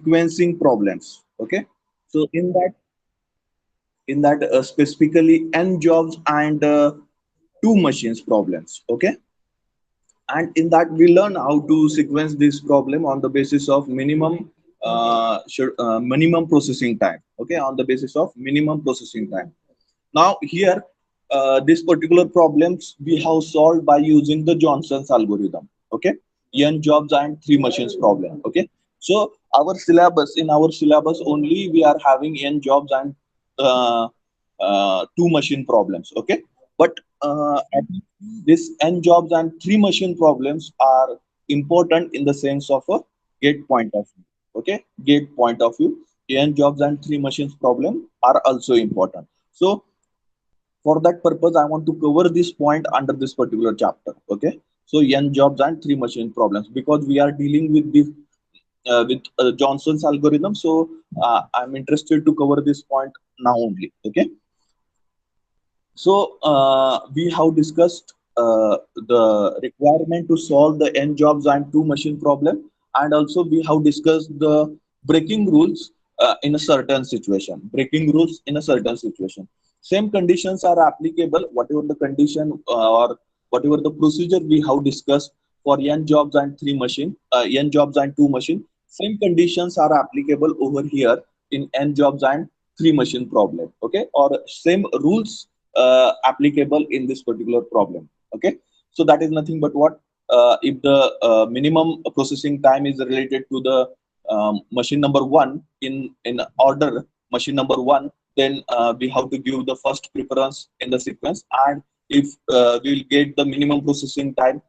sequencing problems. Okay, so in that specifically n jobs and two machines problems. Okay, and in that we learn how to sequence this problem on the basis of minimum processing time. Okay, on the basis of minimum processing time. Now here, this particular problems we have solved by using the Johnson's algorithm. Okay, n jobs and three machines problem. Okay, so in our syllabus only we are having n jobs and uh, two machine problems. Okay, but this n jobs and three machine problems are important in the sense of a gate point of view. Okay, gate point of view, n jobs and three machines problem are also important. So for that purpose, I want to cover this point under this particular chapter. Okay, so n jobs and three machine problems, because we are dealing with the with Johnson's algorithm. So I'm interested to cover this point now only. Okay, so we have discussed the requirement to solve the n jobs and two machine problem, and also we have discussed the breaking rules in a certain situation. Breaking rules in a certain situation. Same conditions are applicable, whatever the condition or whatever the procedure we have discussed for n jobs and n jobs and two machine. Same conditions are applicable over here in n jobs and three machine problem. Okay, or same rules applicable in this particular problem. Okay, so that is nothing but what, if the minimum processing time is related to the machine number one in order machine number one, then we have to give the first preference in the sequence. And if we will get the minimum processing time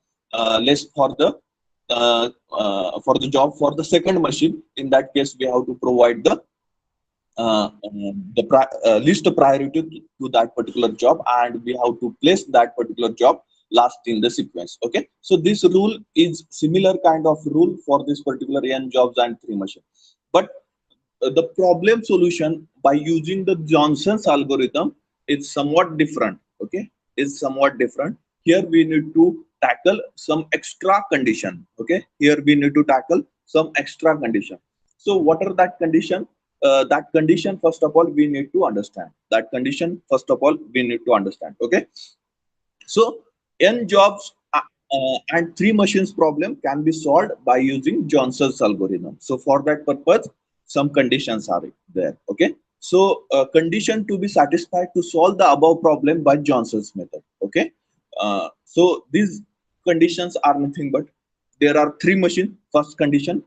less for the job for the second machine, in that case we have to provide the least priority to that particular job, and we have to place that particular job last in the sequence. Okay, so this rule is similar kind of rule for this particular n jobs and three machine, but the problem solution by using the Johnson's algorithm is somewhat different. Okay, is somewhat different. Here we need to tackle some extra condition. Okay, here we need to tackle some extra condition. So what are that condition? That condition, first of all, we need to understand. That condition, first of all, we need to understand. Okay, so n jobs and three machines problem can be solved by using Johnson's algorithm. So for that purpose, some conditions are there. Okay, so condition to be satisfied to solve the above problem by Johnson's method. Okay, so these conditions are nothing but, there are three machines. First condition,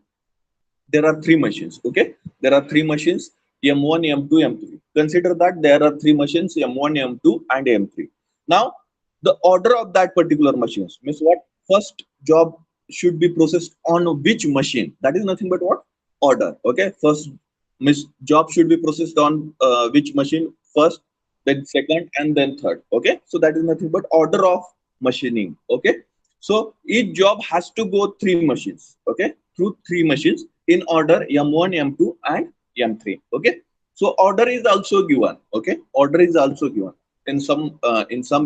there are three machines. Okay, there are three machines, m1, m2, m3. Consider that there are three machines, m1, m2 and m3. Now the order of that particular machines means what, first job should be processed on which machine, that is nothing but what, order. Okay, first means job should be processed on which machine first, then second, and then third. Okay, so that is nothing but order of machining. Okay, so each job has to go three machines. Okay, through three machines in order m1, m2 and m3. Okay, so order is also given. Okay, order is also given. In some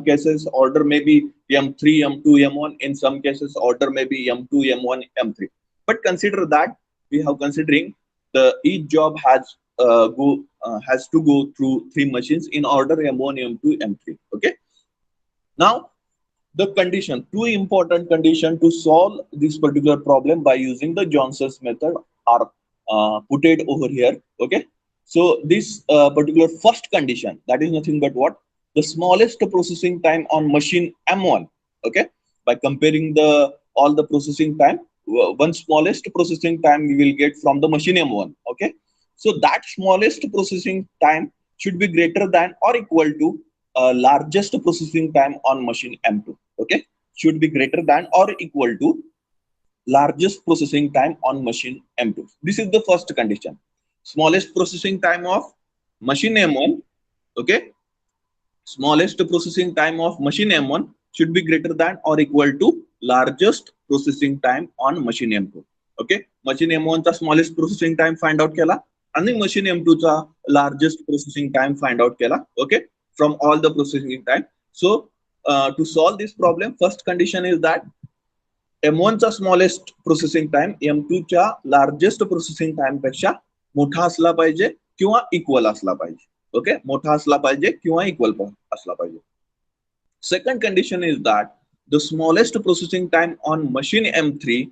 cases order may be m3, m2, m1. In some cases order may be m2, m1, m3. But consider that we have considering the each job has to go through three machines in order m1, m2, m3. Okay, now the condition, two important condition to solve this particular problem by using the Johnson's method are put it over here. Okay, so this particular first condition, that is nothing but what, the smallest processing time on machine M1. Okay, by comparing the all the processing time, one smallest processing time we will get from the machine M1. Okay, so that smallest processing time should be greater than or equal to largest processing time on machine M2. Okay, should be greater than or equal to largest processing time on machine M2. This is the first condition. Smallest processing time of machine M1. Okay, smallest processing time of machine M1 should be greater than or equal to largest processing time on machine M2. Okay, machine M1 चा smallest processing time find out केला आणि machine M2 चा largest processing time find out केला. Okay, from all the processing time. So to solve this problem, first condition is that M1 चा smallest processing time M2 च्या largest processing time पेक्षा मोठा असला पाहिजे किंवा इक्वल असला पाहिजे. ओके, मोठा असला पाहिजे किंवा इक्वल असला पाहिजे. Second condition is that the smallest processing time on machine M3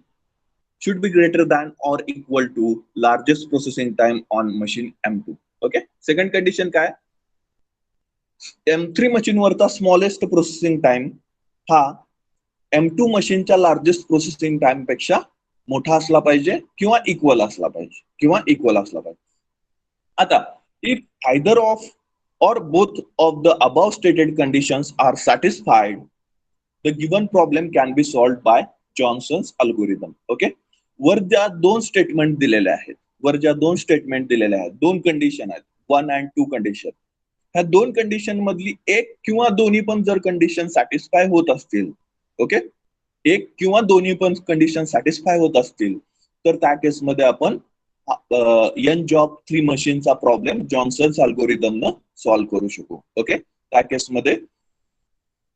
should be greater than or equal to largest processing time on machine M2. Okay. Second condition काय? M3 मशीनवरचा स्मॉलेस्ट प्रोसेसिंग टाइम हा M2 मशीनच्या largest processing time पेक्षा मोठा असला पाहिजे किंवा equal असला पाहिजे. आता if either of or both of the above stated conditions are satisfied, the given problem can be solved by Johnson's algorithm. Okay. वर ज्या दोन स्टेटमेंट दिलेल्या आहेत, दोन कंडिशन आहेत, 1 and 2 कंडिशन. ह्या दोन कंडिशन मधली एक किंवा दोन्ही पण जर कंडिशन सॅटिस्फाय होत असतील, ओके, एक किंवा दोन्ही पण कंडिशन सॅटिस्फाय होत असतील, तर त्या केसमध्ये आपण एन जॉब 3 मशीनचा प्रॉब्लेम जॉन्सन्स अल्गोरिदमनं सॉल्व्ह करू शकू. ओके, त्या केसमध्ये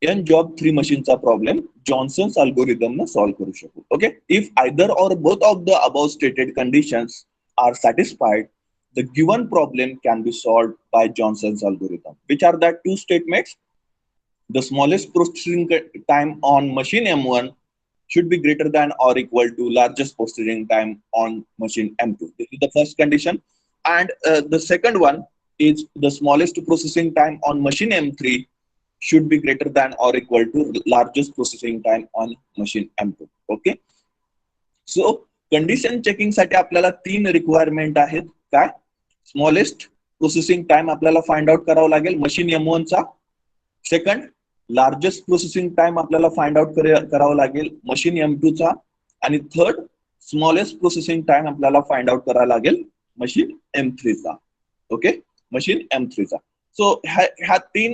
एन जॉब 3 मशीनचा प्रॉब्लेम जॉन्सन्स अल्गोरिदमनं सॉल्व्ह करू शकू. Okay, if either or both of the above stated conditions are satisfied, the given problem can be solved by Johnson's algorithm. Which are that two statements? The smallest processing time on machine M1 should be greater than or equal to largest processing time on machine M2. This is the first condition. And the second one is the smallest processing time on machine M3 should be greater than or equal to largest processing time on machine M2. Okay. So condition checking साठी आपल्याला 3 requirement आहेत. काय? Smallest processing time आपल्याला find out करावं लागेल machine M1 चा. Second, largest processing time आपल्याला find out करावं लागेल मशीन M2 चा. आणि थर्ड, स्मॉलेस्ट प्रोसेसिंग टाइम आपल्याला फाइंड आउट करायला लागेल मशीन M3 चा. ओके, मशीन M3 चा. सो ह्या 3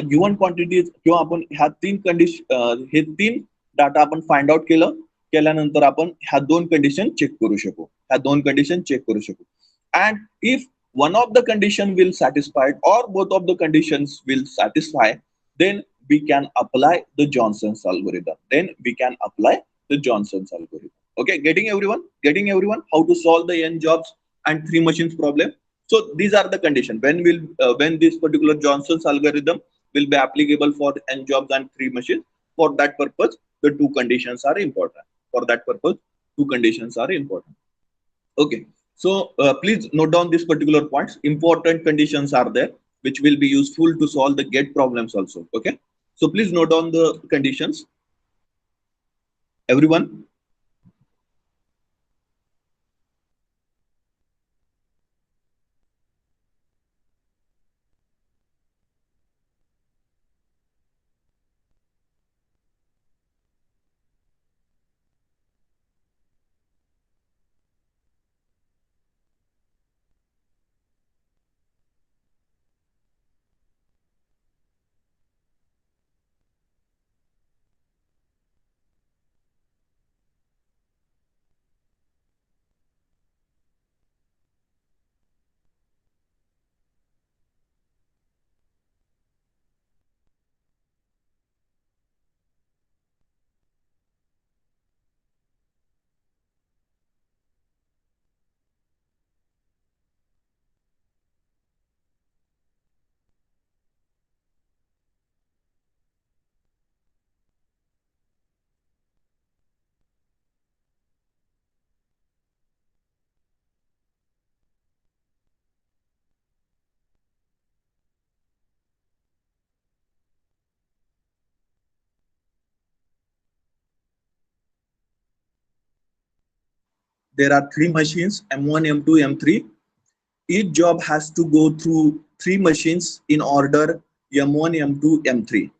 गिव्हन क्वांटिटीज किंवा आपण ह्या 3 कंडिशन हे 3 डाटा आपण फाइंड आउट केल्यानंतर आपण ह्या दोन कंडिशन चेक करू शकू. And if one of the condition will satisfied or both of the conditions will satisfy, then we can apply the Johnson's algorithm. Okay, getting everyone how to solve the n jobs and 3 machines problem. So these are the condition when this particular Johnson's algorithm will be applicable for n jobs and 3 machines. For that purpose, the two conditions are important. Okay. So please note down these particular points. Important conditions are there which will be useful to solve the get problems also. Okay. So please note down the conditions. Everyone. There are 3 machines, M1, M2, M3. Each job has to go through 3 machines in order M1, M2, M3.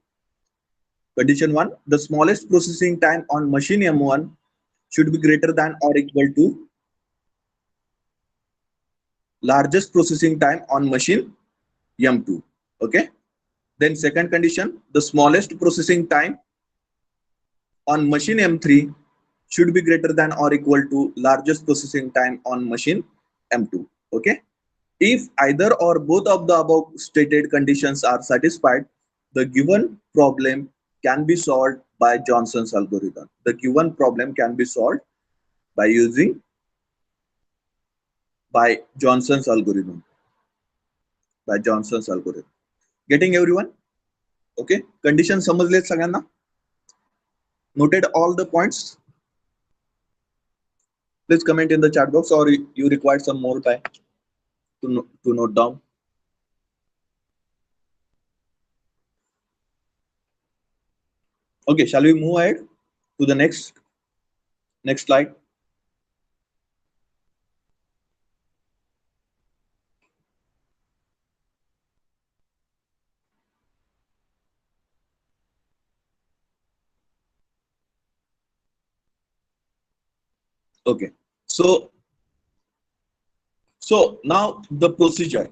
Condition 1, the smallest processing time on machine M1 should be greater than or equal to largest processing time on machine M2. Okay. Then second condition, the smallest processing time on machine M3 should be greater than or equal to largest processing time on machine M2. Okay. If either or both of the above stated conditions are satisfied, the given problem can be solved by Johnson's algorithm. The given problem can be solved by using by Johnson's algorithm. By Johnson's algorithm. Getting everyone? Okay. Condition समजले सगळ्यांना? Noted all the points? Please comment in the chat box, or you require some more time to note down. Okay, shall we move ahead to the next slide? Okay, so now the procedure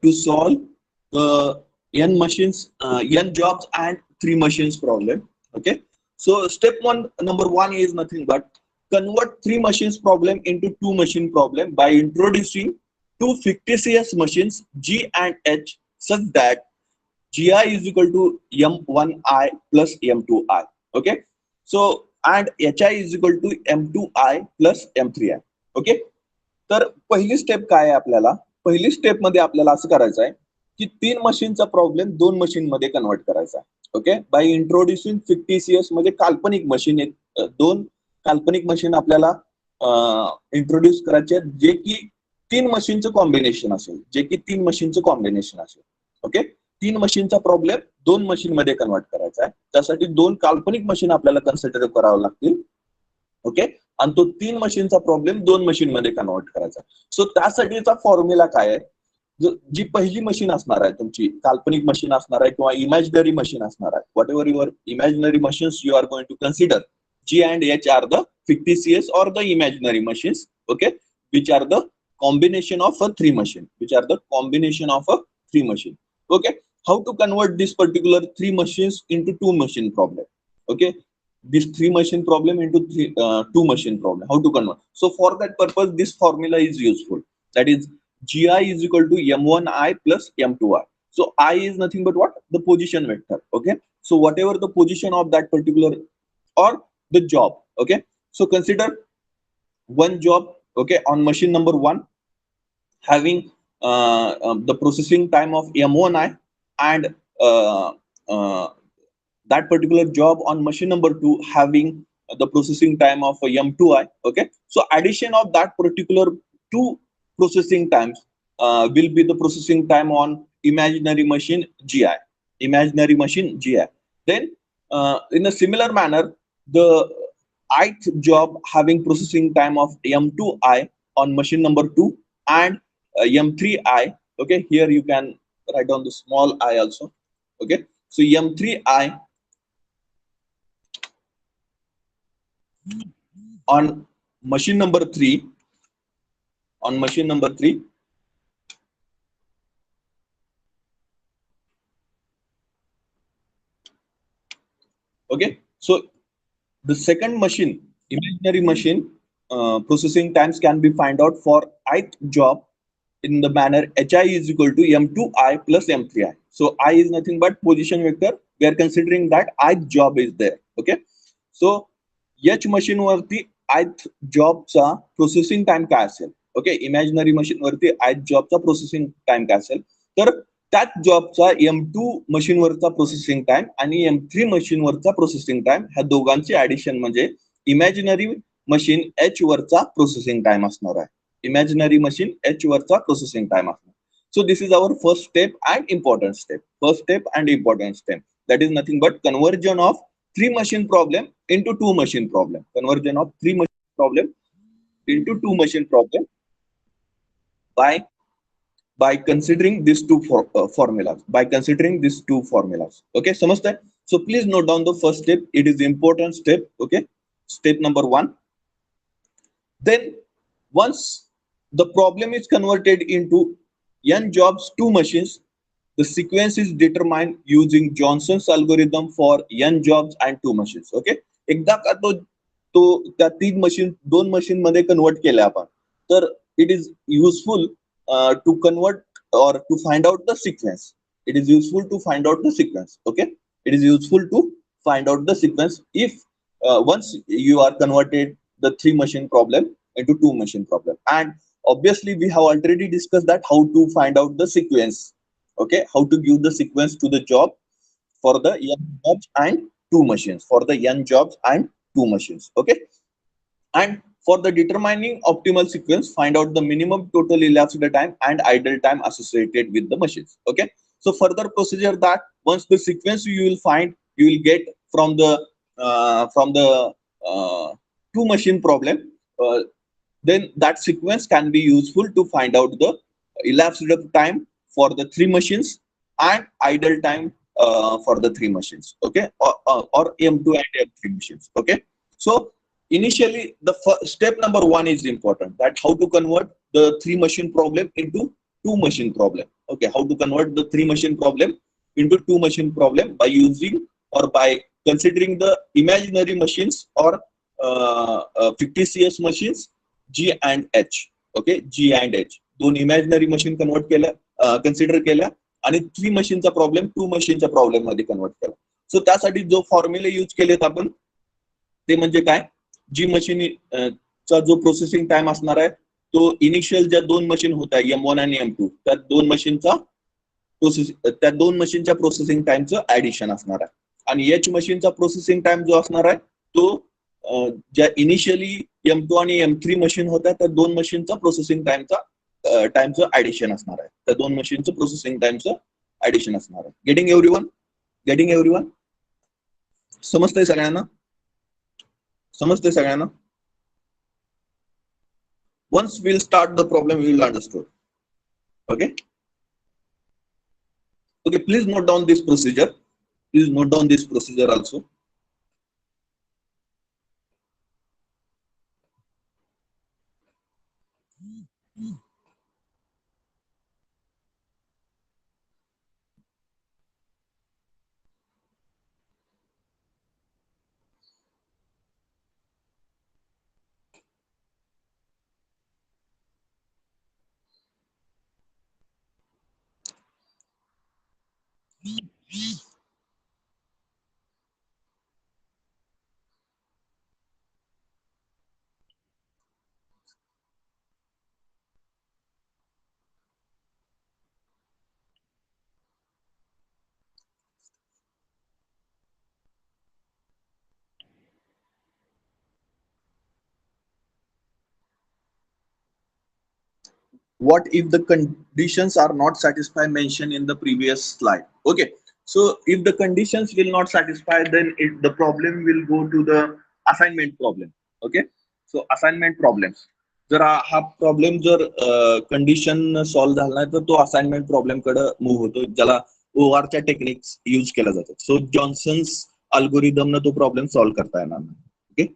to solve the n machines, n jobs and 3 machines problem. Okay, so step number one is nothing but convert 3 machines problem into 2 machine problem by introducing 2 fictitious machines G and H such that Gi is equal to M1I plus M2I. Okay, so and Hi is equal to M2I plus M3I. Okay, तर पहिली step काय आहे आपल्याला? पहिली step मध्ये आपल्याला असं करायचं आहे की 3 मशीनचा प्रॉब्लेम 2 मशीन मध्ये कन्वर्ट करायचा आहे. ओके, बाय इंट्रोड्युसिंग फिक्टिशियस म्हणजे काल्पनिक मशीन, 2 काल्पनिक मशीन आपल्याला इंट्रोड्यूस करायचे आहेत जे की 3 मशीनचं कॉम्बिनेशन असेल, ओके, 3 मशीनचा प्रॉब्लेम 2 मशीन मध्ये कन्वर्ट करायचा आहे. त्यासाठी 2 काल्पनिक मशीन आपल्याला कन्सिडर करावं लागतील. ओके, आणि तो 3 मशीनचा प्रॉब्लेम 2 मशीन मध्ये कन्वर्ट करायचा. सो त्यासाठीचा फॉर्म्युला काय आहे? जी पहिली मशीन असणार आहे तुमची काल्पनिक मशीन असणार आहे किंवा इमॅजिनरी मशीन असणार आहे, whatever your imaginary machines you are going to consider, G and H are the fictitious or the imaginary machines, okay, which are the combination of a 3 machine, okay. How to convert this particular 3 machines into 2 machine problem? Okay, this 3 machine problem into 2 machine problem, how to convert? So for that purpose this formula is useful, that is Gi is equal to M1I plus M2I. So I is nothing but what? The position vector. Okay, so whatever the position of that particular or the job. Okay, so consider one job, okay, on machine number 1 having the processing time of M1I and that particular job on machine number 2 having the processing time of M2I. Okay, so addition of that particular 2 processing times will be the processing time on imaginary machine Gi. Then in a similar manner, the ith job having processing time of M2I on machine number 2 and M3I. Okay, here you can write down the small I also. Okay, so M3I on machine number 3, okay, so the second machine, imaginary machine, processing times can be find out for ith job in the manner Hi is equal to M2I plus M3I. So I is nothing but position vector. We are considering that ith job is there. Okay, so H machine वरती ith job चा processing time काय असेल? Okay, imaginary machine वरती ith job चा processing time काय असेल? तर त्याच जॉबचा M2 मशीन वरचा प्रोसेसिंग टाइम आणि M3 मशीन वरचा प्रोसेसिंग टाइम ह्या दोघांची ऍडिशन म्हणजे इमॅजिनरी मशीन H वरचा प्रोसेसिंग टाइम असणार आहे. इमॅजिनरी मशीन H वरचा प्रोसेसिंग टाइम असणार. So this is our first step and important step. That is nothing but conversion of 3 machine problem into 2 machine problem. Conversion of 3 machine problem into 2 machine problem by considering these two formulas. Okay, samajhta hai? So please note down the first step. It is the important step. Okay, step number 1. Then once the problem is converted into n jobs 2 machines, the sequence is determined using Johnson's algorithm for n jobs and 2 machines. Okay, एकदा का तो त्या 3 machine 2 machine मध्ये convert केल्या आपण, तर it is useful to convert or to find out the sequence. Okay, it is useful to find out the sequence if once you are converted the three machine problem into two machine problem. And obviously we have already discussed that how to find out the sequence. Okay, how to give the sequence to the job for the n jobs and two machines, for the n jobs and two machines. Okay, and for the determining optimal sequence, find out the minimum total elapsed time and idle time associated with the machines. Okay, so further procedure that once the sequence you will find, you will get from the uh, two machine problem, then that sequence can be useful to find out the elapsed time for the three machines and idle time for the three machines. Okay, or M2 and M3 machines. Okay, so initially the step number one is important, that how to convert the three machine problem into two machine problem. Okay, how to convert the three machine problem into two machine problem by using or by considering the imaginary machines or fictitious machines G and H. Okay, G and H दोन imaginary machine convert केल्या, consider केल्या आणि three मशीनचा problem to मशीनच्या problem मध्ये convert केला. सो त्यासाठी जो फॉर्म्युले यूज केलेत आपण ते म्हणजे काय, जी मशीन चा जो प्रोसेसिंग टाइम असणार आहे तो इनिशियल ज्या दोन मशीन होत्या M1 आणि M2 त्या दोन मशीनचा त्या दोन मशीनच्या प्रोसेसिंग टाइमचं ऍडिशन असणार आहे. आणि एच मशीनचा प्रोसेसिंग टाइम जो असणार आहे तो ज्या इनिशियली M2 आणि M3 मशीन होत्या त्या दोन मशीनचा प्रोसेसिंग टाइमचं ऍडिशन असणार आहे. त्या दोन मशीनचं प्रोसेसिंग टाइमचं ऍडिशन असणार आहे. Getting everyone? Getting everyone? समजतंय सगळ्यांना? समजतंय सगळ्यांना? Once we'll start the problem, you will understand. Okay. Okay, please note down this procedure. Please note down this procedure also. What if the conditions are not satisfied mentioned in the previous slide? Okay, so if the conditions will not satisfy, then the problem will go to the assignment problem. Okay, so assignment problems, जर हा problem जर condition solve झाला नाही तर तो assignment problem कडे move होतो, ज्याला ओआरच्या टेक्निक्स यूज केल्या जातात. सो जॉन्सन्स अल्गोरिदम न तो प्रॉब्लेम सॉल्व्ह करता येणार नाही. Okay,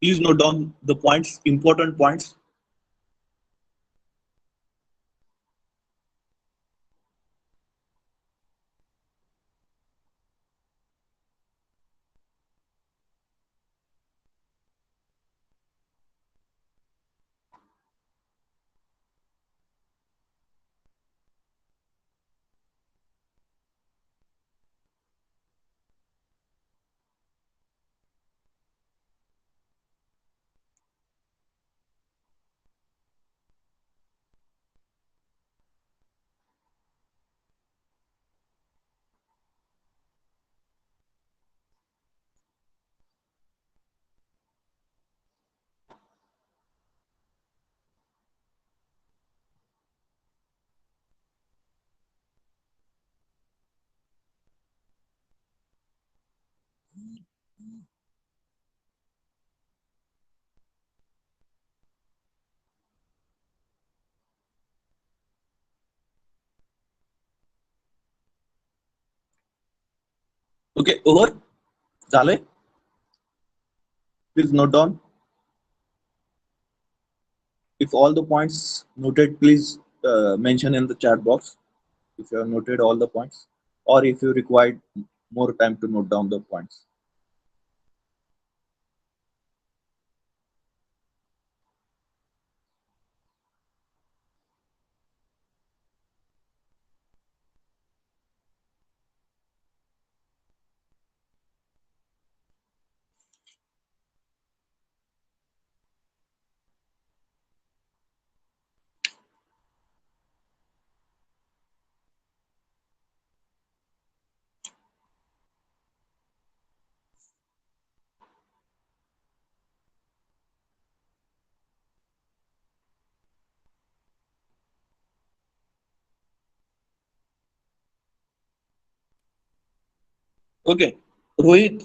please note down the points, important points. Okay, over झालंय. Please note down. If all the points noted, please mention in the chat box if you have noted all the points, or if you required more time to note down the points. Okay, Rohit,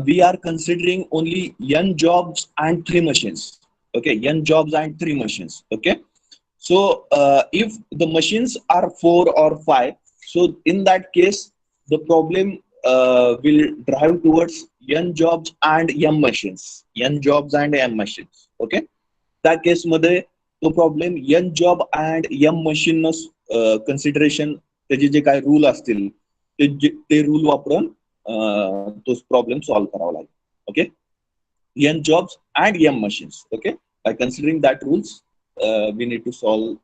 we are considering only n jobs and three machines. Okay, n jobs and three machines. Okay, so if the machines are four or five, so in that case, the problem will drive towards n jobs and m machines. N jobs and m machines. Okay, त्या केसमध्ये तो problem N job and M machine consideration त्याचे जे काय rule असतील ते rule वापरून तो प्रॉब्लेम सॉल्व्ह करावा लागेल. Okay, N jobs and M machines. Okay, by considering that rules we need to solve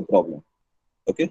the problem. Okay.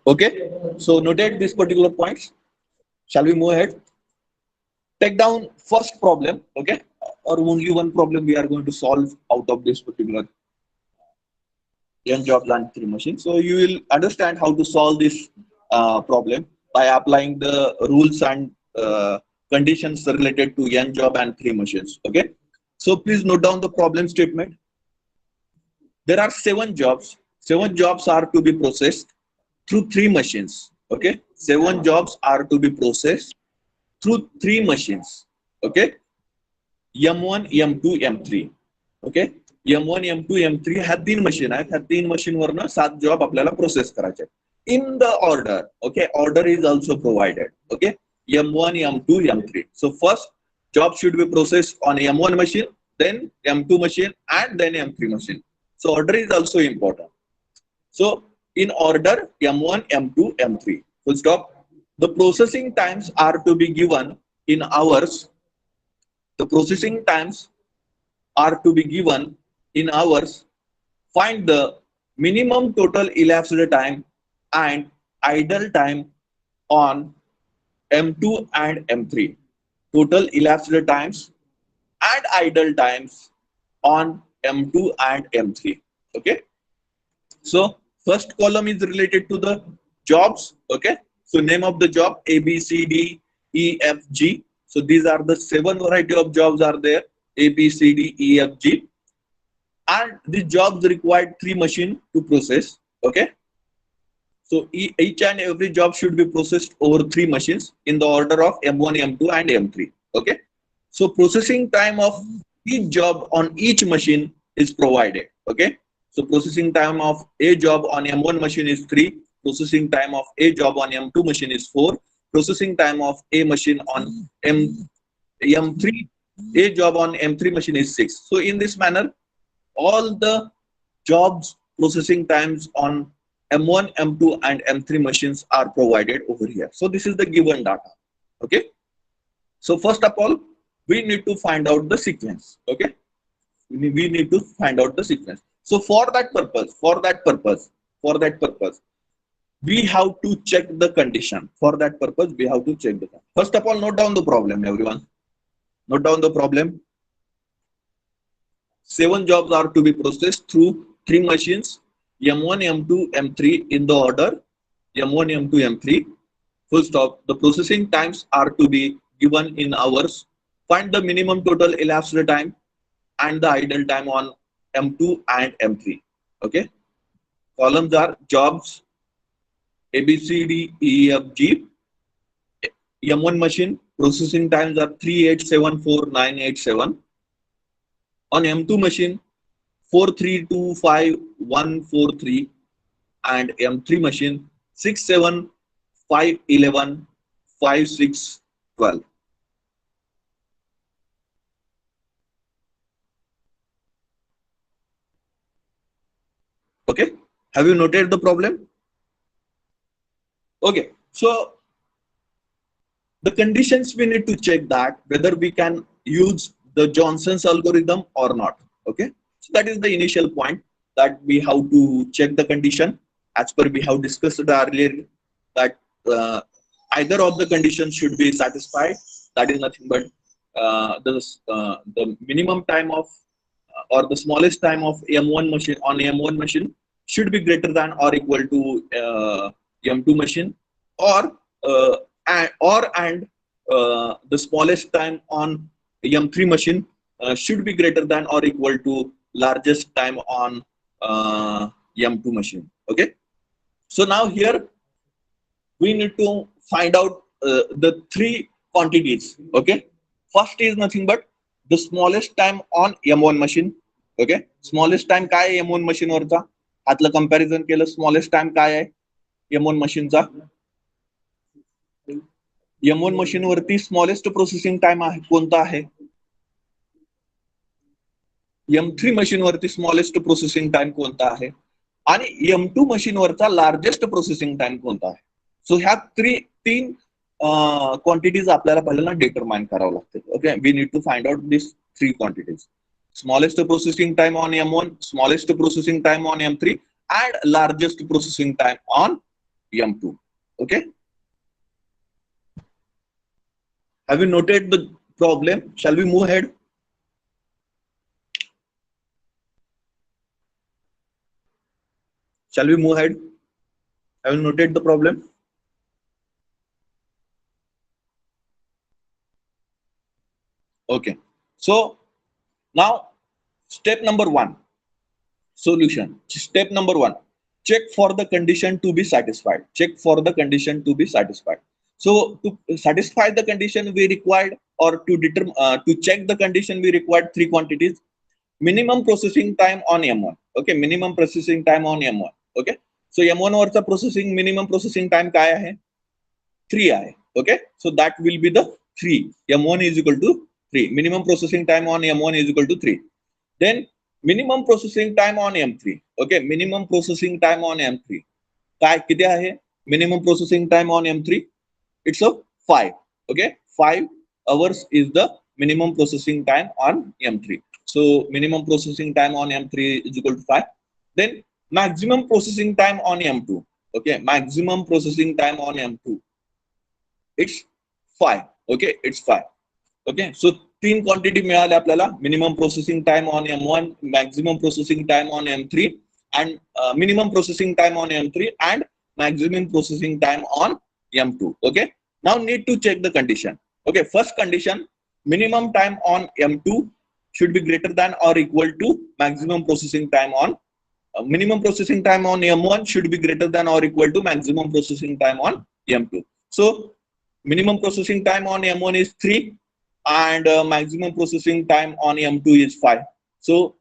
Okay, so noted these particular points. Shall we move ahead? Take down first problem. Okay, or only one problem we are going to solve out of this particular n jobs and three machines. So you will understand how to solve this problem by applying the rules and conditions related to n job and three machines. Okay, so please note down the problem statement. There are seven jobs. Seven jobs are to be processed through three machines. Okay, seven jobs are to be processed through three machines. Okay, M1, M2, M3. Okay, M1, M2, M3 ह्या तीन machine आहेत. ह्या तीन machine वरनं 7 job आपल्याला process करायचे in the order. Okay, order is also provided. Okay, M1, M2, M3. So first job should be processed on M1 machine, then M2 machine, and then M3 machine. So order is also important. So in order M1, M2, M3. Full stop. The processing times are to be given in hours. The processing times are to be given in hours. Find the minimum total elapsed time and idle time on M2 and M3. Total elapsed times and idle times on M2 and M3. Okay. So first column is related to the jobs. Okay. So name of the job A, B, C, D, E, F, G. So these are the 7 variety of jobs are there. A, B, C, D, E, F, G. And these jobs required 3 machines to process. Okay. So each and every job should be processed over 3 machines in the order of M1, M2, and M3. Okay. So processing time of each job on each machine is provided. Okay. So processing time of a job on M1 machine is 3. Processing time of a job on M2 machine is 4. Processing time of a machine on M3, a job on M3 machine is 6. So in this manner, all the jobs processing times on M1, M2, and M3 machines are provided over here. So this is the given data. Okay. So first of all, we need to find out the sequence. Okay. We need to find out the sequence. So for that purpose, we have to check the condition. For that purpose, we have to check the condition. First of all, note down the problem, everyone. Note down the problem. 7 jobs are to be processed through 3 machines, M1, M2, M3 in the order, M1, M2, M3. Full stop. The processing times are to be given in hours. Find the minimum total elapsed time and the idle time on M2 and M3. Okay. Columns are jobs A, B, C, D, E, F, G. M1 machine processing times are 3874,987. On M2 machine 4325143 and M3 machine 67515612. Okay, have you noted the problem? Okay, so the conditions we need to check that whether we can use the Johnson's algorithm or not. Okay, so that is the initial point that we have to check the condition as per we have discussed earlier that either of the conditions should be satisfied. That is nothing but the minimum time of or the smallest time of M1 machine on M1 machine should be greater than or equal to M2 machine, or the smallest time on M3 machine should be greater than or equal to largest time on M2 machine. Okay. So now here we need to find out the 3 quantities. Okay. First is nothing but the smallest time on M1 machine. Okay. Smallest time काय आहे M1 machine वरचा? आतलं comparison केलं smallest time काय आहे M1 machine चा? M1 machine वरती smallest processing time आहे कोणता आहे? M3 machine वरती smallest processing time कोणता आहे? आणि M2 machine वरचा largest processing time कोणता आहे? So ह्या 3 quantities आपल्याला पहिल्यांदा determine करावं लागतील. Okay, we need to find out these 3 quantities. Smallest processing time on M1, smallest processing time on M3, and largest processing time on M2. Okay. Have you noted the problem? Shall we move ahead? Shall we move ahead? Have you noted the problem? Okay. So now step number 1. Solution. Step number 1. Check for the condition to be satisfied. Check for the condition to be satisfied. So to satisfy the condition we required, or to determine to check the condition, we required three quantities. Minimum processing time on M1. Okay, minimum processing time on M1. Okay, so M1 वरचा processing minimum processing time काय आहे? 3 आहे. Okay, so that will be the 3. M1 is equal to 3. Minimum processing time on M1 is equal to 3. Then minimum processing time on M3. Okay, minimum processing time on M3 काय किती आहे? Minimum processing time on M3, it's a 5. Okay, 5 hours is the minimum processing time on M3. So minimum processing time on M3 is equal to 5. Then maximum processing time on M2. Okay, maximum processing time on M2, it's 5. Okay, it's 5. Okay, so तीन quantity मिळाले आपल्याला. Minimum processing time on M1, maximum processing time on M3, and minimum processing time on M3 and maximum processing time on M2. Okay, now need to check the condition. Okay, first condition, minimum time on M2 should be greater than or equal to maximum processing time on minimum processing time on M1 should be greater than or equal to maximum processing time on M2. So minimum processing time on M1 is 3 and maximum processing time on M2 is 5. So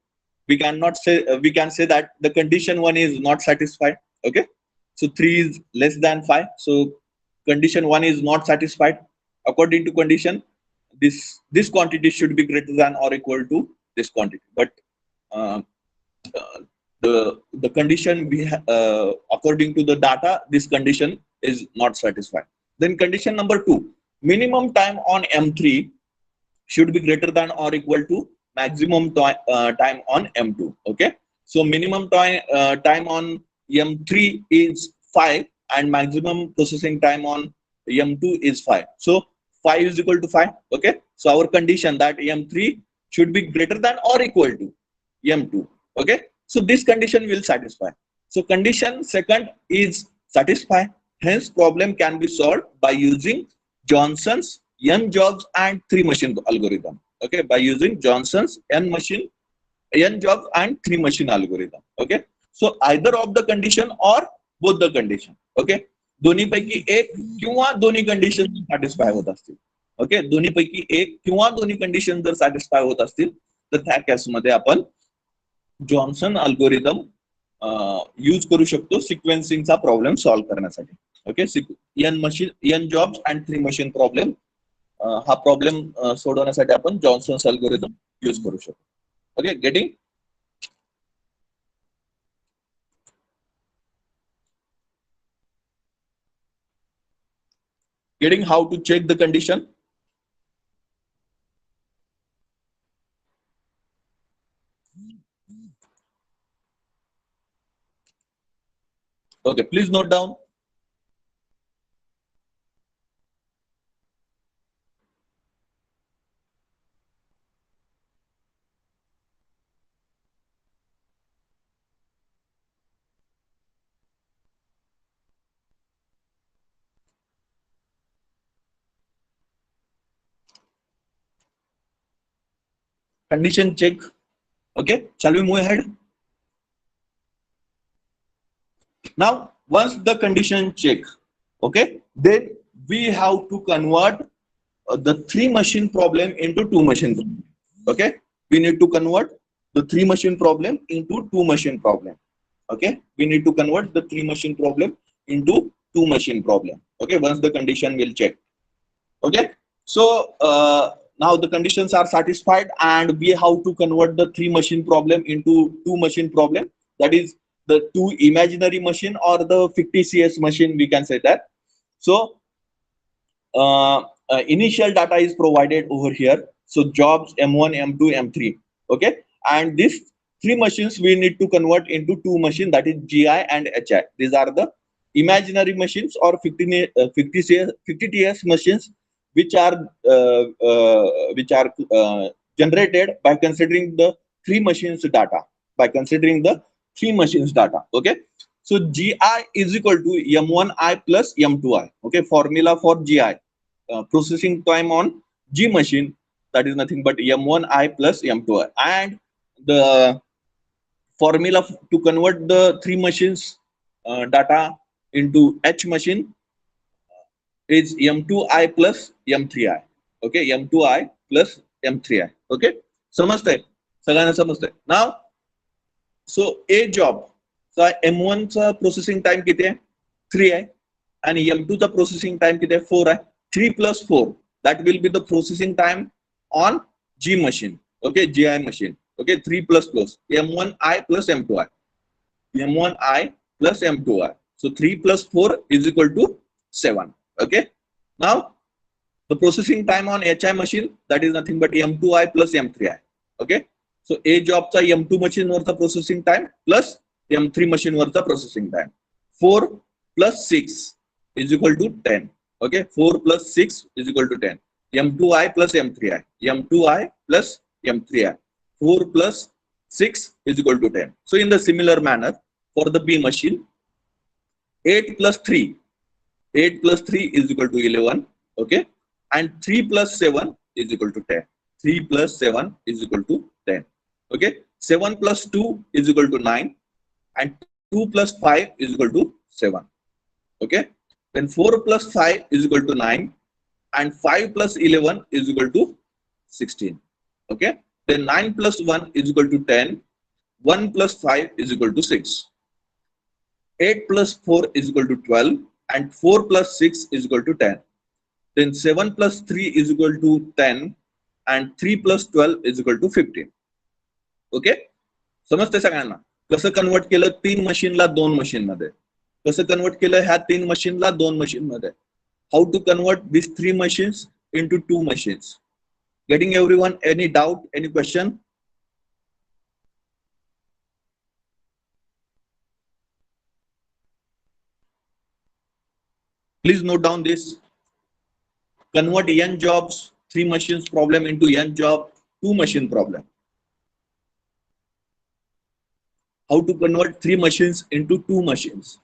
we cannot say we can say that the condition 1 is not satisfied. Okay, so 3 is less than 5, so condition 1 is not satisfied. According to condition, this quantity should be greater than or equal to this quantity, but uh, uh, the condition according to the data, this condition is not satisfied. Then condition number 2, minimum time on M3 should be greater than or equal to maximum time on M2. Okay, so minimum time on M3 is 5 and maximum processing time on M2 is 5. So 5 is equal to 5. Okay, so our condition that M3 should be greater than or equal to M2. Okay, so this condition will satisfy. So condition second is satisfied. Hence problem can be solved by using Johnson's n jobs and 3 machine algorithm. Okay, by using Johnson's n jobs and 3 machine algorithm. Okay, so either of the condition or both the condition. Okay, दोन्ही पैकी एक किंवा दोन्ही condition satisfy होत असतील. Okay, दोन्ही पैकी एक किंवा दोन्ही कंडिशन जर सॅटिस्फाय होत असतील तर त्या केसमध्ये आपण जॉन्सन अल्गोरिदम यूज करू शकतो सिक्वेन्सिंगचा प्रॉब्लेम सॉल्व्ह करण्यासाठी. Okay, N jobs and 3 machine problem हा प्रॉब्लेम सोडवण्यासाठी आपण जॉन्सन्स अल्गोरिदम यूज करू शकतो. Okay, getting how to check the condition. Okay, please note down. Condition check. Okay, shall we move ahead? Now, once the condition check, okay, then we have to convert the 3 machine problem into 2 machine problem. Okay, we need to convert the 3 machine problem into 2 machine problem. Okay, we need to convert the 3 machine problem into 2 machine problem. Okay, once the condition will check. Okay, so now the conditions are satisfied and we have to convert the 3 machine problem into 2 machine problem. That is the 2 imaginary machine or the fictitious machine, we can say that. So initial data is provided over here. So jobs M1, M2, M3. Okay, and these 3 machines we need to convert into 2 machines, that is GI and HI. These are the imaginary machines or fictitious machines which are generated by considering the 3 machines data. Okay, so GI is equal to M1I plus M2I. Okay, formula for GI, processing time on G machine, that is nothing but M1I plus M2I, and the formula to convert the 3 machines data into H machine, is m2i plus m3i. Okay, m2i plus m3i. Okay, समजतंय सगळ्यांना समजतंय. नाव सो ए job चा M1 चा processing time किती आहे 3 आहे आणि M2 चा प्रोसेसिंग टाइम किती आहे 4 आहे. 3 plus 4 that will be the processing time on G machine. Okay, GI machine. Okay, 3 plus M1i plus M2i. M1i plus M2i. So 3 plus 4 is equal to 7. Okay, now the processing time on HI machine, that is nothing but M2i plus M3i. Okay, so A job चा M2 machine वरचा processing time plus M3 machine वरचा processing time. 4 plus 6 is equal to 10. Okay, 4 plus 6 is equal to 10. M2i plus M3i. M2i plus M3i. 4 plus 6 is equal to 10. So in the similar manner for the B machine, 8 plus 3. 8 plus 3 is equal to 11. Okay, and 3 plus 7 is equal to 10. 3 plus 7 is equal to 10. Okay, 7 plus 2 is equal to 9 and 2 plus 5 is equal to 7. Okay, then 4 plus 5 is equal to 9 and 5 plus 11 is equal to 16. Okay, then 9 plus 1 is equal to 10. 1 plus 5 is equal to 6. 8 plus 4 is equal to 12 and 4 plus 6 is equal to 10. Then 7 plus 3 is equal to 10 and 3 plus 12 is equal to 15. Okay, समजते सगळ्यांना कसं convert केलं 3 मशीनला 2 machine मध्ये, कसं convert केलं ह्या 3 मशीनला 2 मशीन मध्ये. How to convert this 3 machines into 2 machines. Getting everyone? Any doubt, any question? Please note down this. Convert n jobs 3 machines problem into n job 2 machine problem. How to convert 3 machines into 2 machines?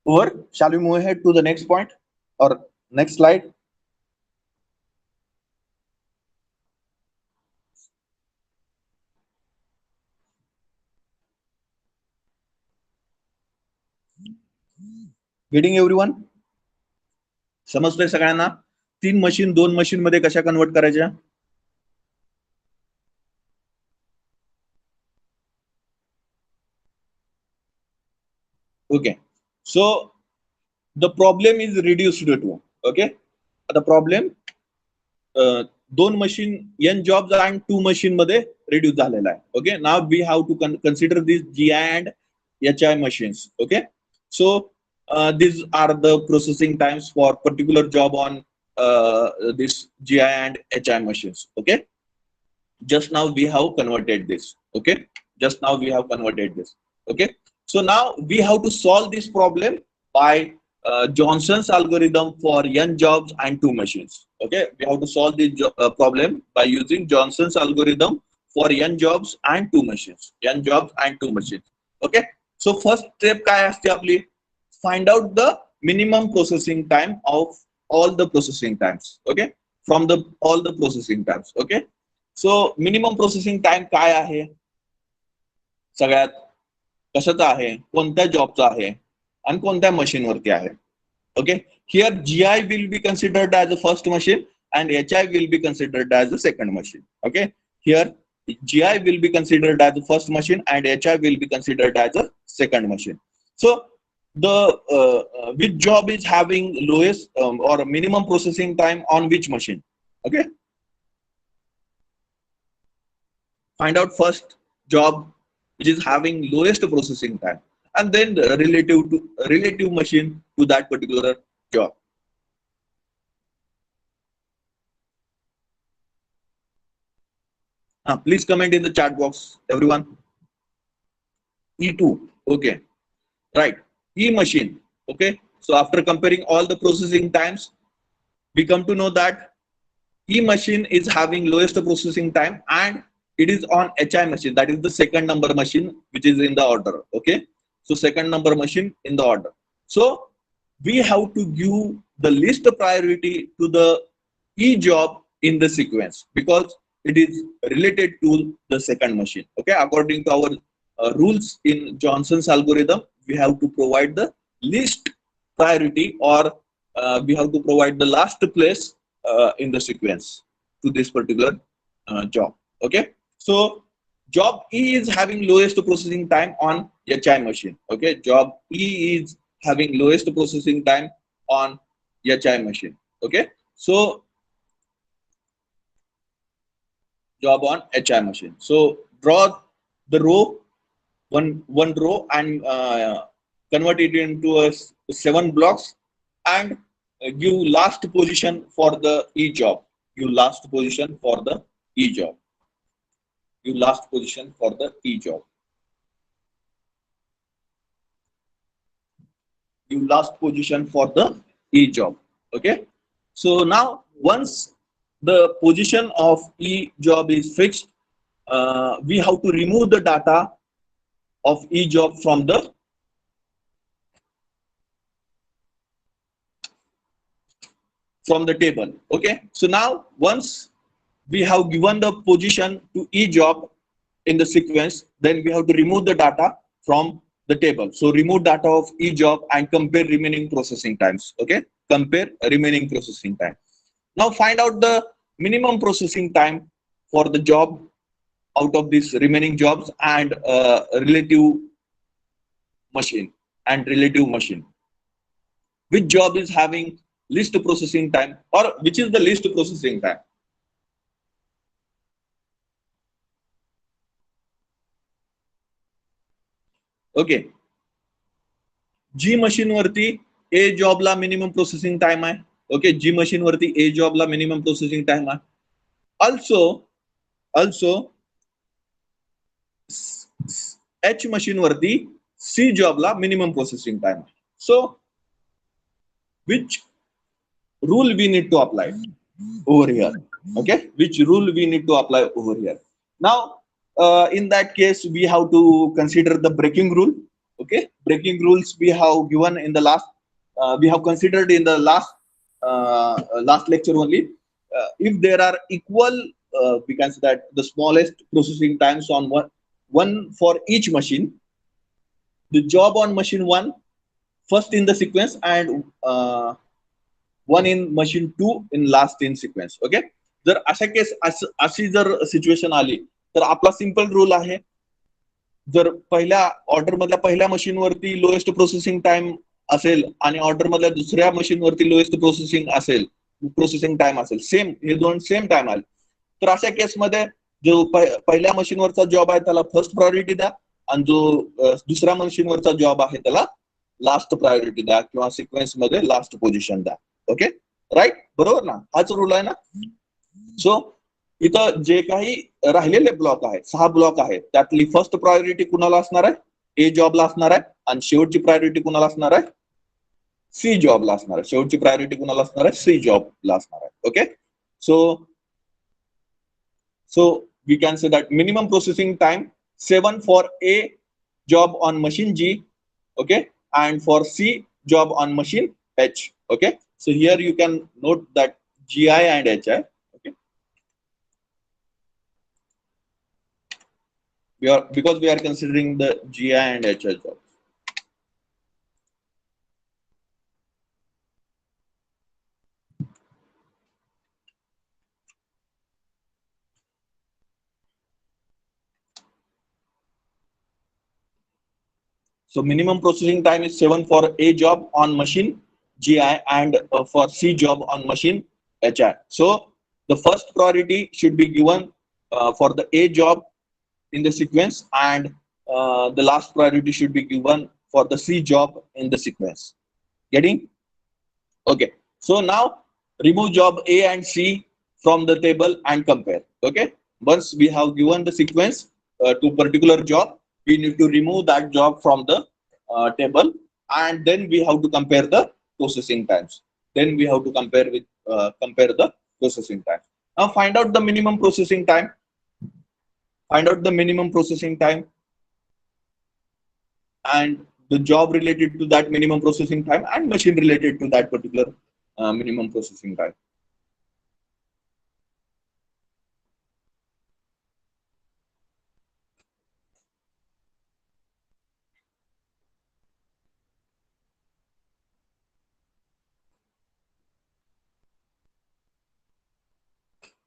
Over. Shall we move ahead to the next point or next slide? Getting everyone? समजतंय सगळ्यांना? 3 machine 2 machine मध्ये कशा convert करायच्या? Okay, so the problem is reduced to, okay, the problem 2 machine n jobs and 2 machine मध्ये reduce झालेला आहे. Okay, now we have to consider these GI and HI machines. Okay, so these are the processing times for particular job on this GI and HI machines. Okay, just now we have converted this. Okay, just now we have converted this. Okay, so now we have to solve this problem by Johnson's algorithm for n jobs and 2 machines. Okay, we have to solve this problem by using Johnson's algorithm for n jobs and 2 machines. N jobs and 2 machines. Okay, so first step काय असते आपली? Find out the minimum processing time of all the processing times. Okay, from the all the processing times. Okay, so minimum processing time काय आहे? सगळ्यात कशाचा आहे? कोणत्या जॉबचा आहे and कोणत्या मशीन वरती आहे? Okay, here GI will be considered as the first machine and HI will be considered as the second machine. Okay, here GI will be considered as the first machine and HI will be considered as a second machine. So the which job is having lowest or minimum processing time on which machine? Okay, find out first job which is having lowest processing time, and then the relative machine to that particular job. Please comment in the chat box, everyone. E2. Okay, right. E machine. Okay. So after comparing all the processing times, we come to know that E machine is having lowest processing time and it is on HI machine. That is the second number machine which is in the order. Okay. So second number machine in the order. So we have to give the least priority to the E job in the sequence because it is related to the second machine. Okay. According to our rules in Johnson's algorithm, we have to provide the least priority or we have to provide the last place in the sequence to this particular job. Okay, so job E is having lowest processing time on HI machine. Okay, job E is having lowest processing time on HI machine. Okay, so job on HI machine. So draw the row, one row, and convert it into a 7 blocks and give last position for the E job. Give last position for the E job. Give last position for the E job. Give last position for the E job. Okay. So now once the position of E job is fixed, we have to remove the data of E job from the table. Okay, so now once we have given the position to each job in the sequence, then we have to remove the data from the table. So remove data of each job and compare remaining processing times. Okay, compare remaining processing time. Now find out the minimum processing time for the job out of these remaining jobs and relative machine which job is having least processing time or which is the least processing time. Okay, G machine वरती A जॉबला minimum processing time आहे. Okay, G machine वरती A जॉबला minimum processing time आहे. Also H machine वरती C जॉबला minimum processing time आहे. सो which rule we need to apply over here? Okay, which rule we need to apply over here? Now in that case we have to consider the breaking rule. Okay, breaking rules we have given in the last we have considered in the last lecture only. If there are equal we can say that the smallest processing times on one for each machine, the job on machine 1 first in the sequence and one in machine 2 in last in sequence. Okay, जर अशा case अशी जर situation आली तर आपला simple rule आहे, जर पहिल्या ऑर्डर मधल्या पहिल्या मशीन वरती लोएस्ट प्रोसेसिंग टाइम असेल आणि ऑर्डर मधल्या दुसऱ्या मशीन वरती लोएस्ट प्रोसेसिंग टाइम असेल, सेम हे दोन सेम टाइम आले, तर अशा केसमध्ये जो पहिल्या मशीनवरचा जॉब आहे त्याला फर्स्ट प्रायोरिटी द्या आणि जो दुसऱ्या मशीनवरचा जॉब आहे त्याला लास्ट प्रायोरिटी द्या किंवा सिक्वेन्स मध्ये लास्ट पोझिशन द्या. ओके, राईट, बरोबर ना, हाच रूल आहे ना. सो इथं जे काही राहिलेले ब्लॉक आहेत, 6 ब्लॉक आहेत, त्यातली फर्स्ट प्रायोरिटी कुणाला असणार आहे? ए जॉबला असणार आहे आणि शेवटची प्रायोरिटी कुणाला असणार आहे? सी जॉबला असणार आहे. शेवटची प्रायोरिटी कुणाला असणार आहे? सी जॉबला असणार आहे. Okay, so we can say that minimum processing time 7 for A job on machine G, okay, and for C job on machine H. Okay, so here you can note that GI and HI. Okay, because we are considering the GI and HI jobs. So minimum processing time is 7 for A job on machine GI and for C job on machine HI. So the first priority should be given for the A job in the sequence, and the last priority should be given for the C job in the sequence. Getting? Okay. So now remove job A and C from the table and compare. Okay. Once we have given the sequence to particular job, we need to remove that job from the table, and then we have to compare the processing times. Then we have to compare the processing time. Now find out the minimum processing time. Find out the minimum processing time and the job related to that minimum processing time and machine related to that particular minimum processing time.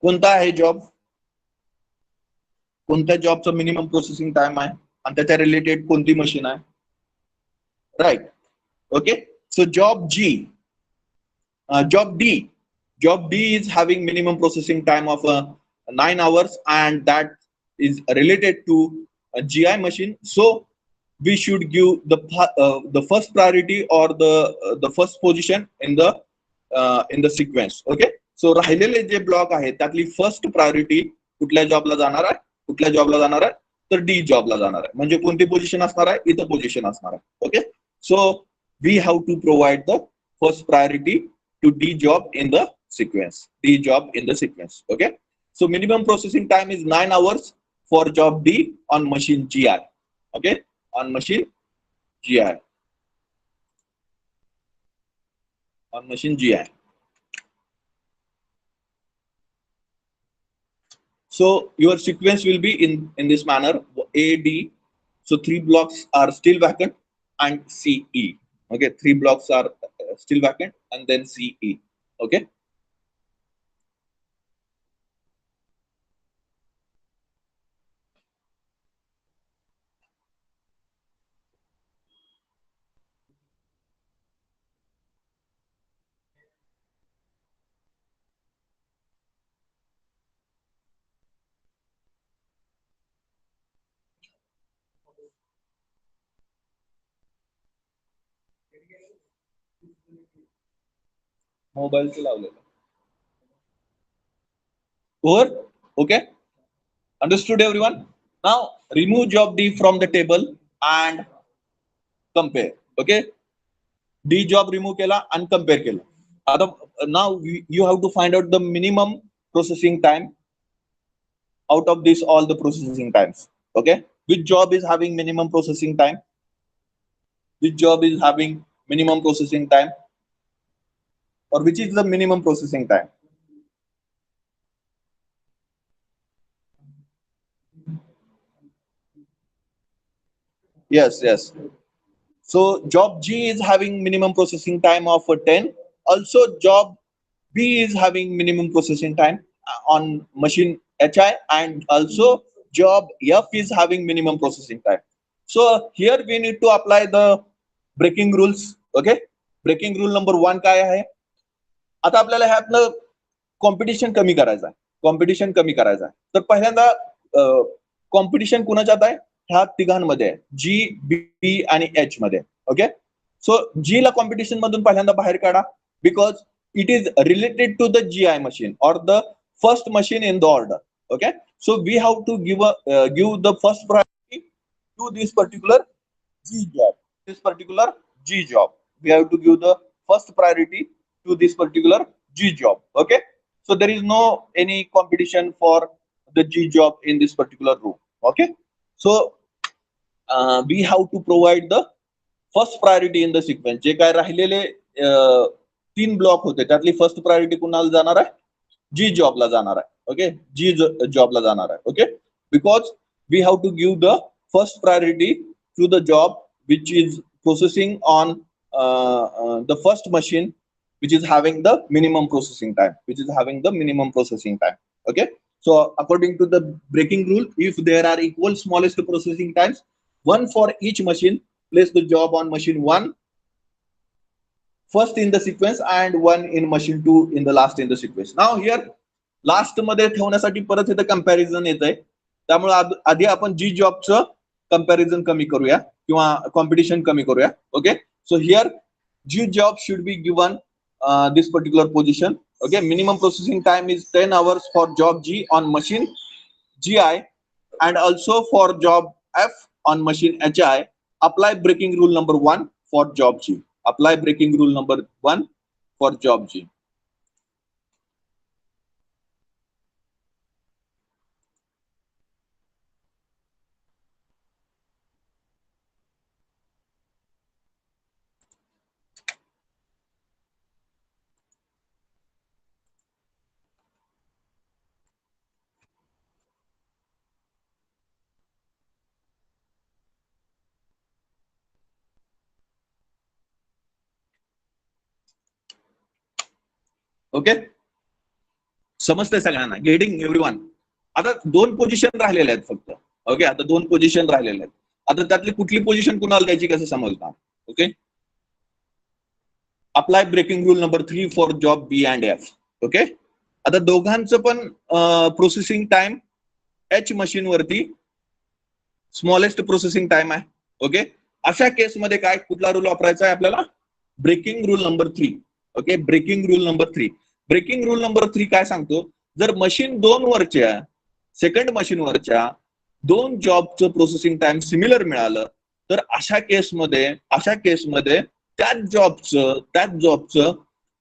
कोणता आहे job? कोणत्या जॉबचं minimum processing time आहे आणि त्याच्या related कोणती machine आहे? Right. Okay. So job D is having minimum processing time of 9 hours, and that is related to a GI machine. So we should give the first priority or the first position in the sequence. Okay. So राहिलेले जे block आहेत त्यातली first priority कुठल्या जॉबला जाणार आहे? कुठल्या जॉबला जाणार आहे? तर डी जॉबला जाणार आहे. म्हणजे कोणती पोझिशन असणार आहे? इथं पोझिशन असणार आहे. Okay. So we have to provide the first priority to D job in the sequence. D job in the sequence. Okay. So minimum processing time is 9 hours for job D on machine GI. Okay. On machine GI. On machine GI. So your sequence will be in this manner: A, D. So 3 blocks are still vacant, and C, E. Okay, 3 blocks are still vacant, and then C, E. Okay. Mobile लावलेलं. Over. Okay. Understood, everyone? Now remove job D from the table and compare. Okay. D job remove केला and compare केला. आता now you have to find out the minimum processing time out of this all the processing times. Okay. Which job is having minimum processing time? Which job is having minimum processing time? Or which is the minimum processing time? Yes, yes. So job G is having minimum processing time of 10. Also job B is having minimum processing time on machine HI, and also job F is having minimum processing time. So here we need to apply the breaking rules. Okay. Breaking rule number 1 काय आहे? आता आपल्याला ह्यातनं competition कमी करायचं आहे. Competition कमी करायचं आहे. तर पहिल्यांदा कॉम्पिटिशन कुणाच्यात आहे? ह्या तिघांमध्ये आहे. जी, बी आणि एच मध्ये. ओके. सो जी ला कॉम्पिटिशन मधून पहिल्यांदा बाहेर काढा, because it is related to the GI machine or the first machine in the order. Okay. So we have to give the first priority to this particular G job. This particular G job. We have to give the first priority to this particular G job. Okay. So there is no any competition for the G job in this particular room. Okay. So we have to provide the first priority in the sequence. जे काय राहिलेले 3 block होते त्यातली first priority कुणाला जाणार आहे? जी जॉबला जाणार आहे. ओके. जी जॉबला जाणार आहे. Okay. Because we have to give the first priority to the job which is processing on the first machine which is having the minimum processing time, okay. So according to the breaking rule, if there are equal smallest processing times, one for each machine, place the job on machine 1 first in the sequence and 1 in machine 2 in the last in the sequence. Now here last मध्ये ठेवण्यासाठी परत इथं comparison येत आहे. त्यामुळे आधी आपण जी जॉबचं comparison कमी करूया किंवा कॉम्पिटिशन कमी करूया. Okay, so here G job should be given this particular position. Okay, minimum processing time is 10 hours for job G on machine GI and also for job F on machine HI. Apply breaking rule number 1 for job G. Apply breaking rule number 1 for job G. Okay, समजतंय सगळ्यांना? Getting everyone? आता 2 position राहिलेल्या आहेत फक्त. Okay, आता 2 position राहिलेल्या आहेत. आता त्यातली कुठली पोझिशन कुणाला द्यायची कसं समजणार? Okay, apply breaking rule number 3 for job B and F. Okay, आता दोघांचं पण प्रोसेसिंग टाइम एच मशीन वरती स्मॉलेस्ट प्रोसेसिंग टाइम आहे. ओके, अशा केसमध्ये काय कुठला रूल वापरायचा आहे आपल्याला? Breaking rule number 3. Okay, breaking rule number 3. Breaking rule number 3 काय सांगतो? जर मशीन 2 वरच्या सेकंड मशीन वरच्या 2 जॉबचं प्रोसेसिंग टाइम सिमिलर मिळालं तर अशा केसमध्ये त्याच जॉबचं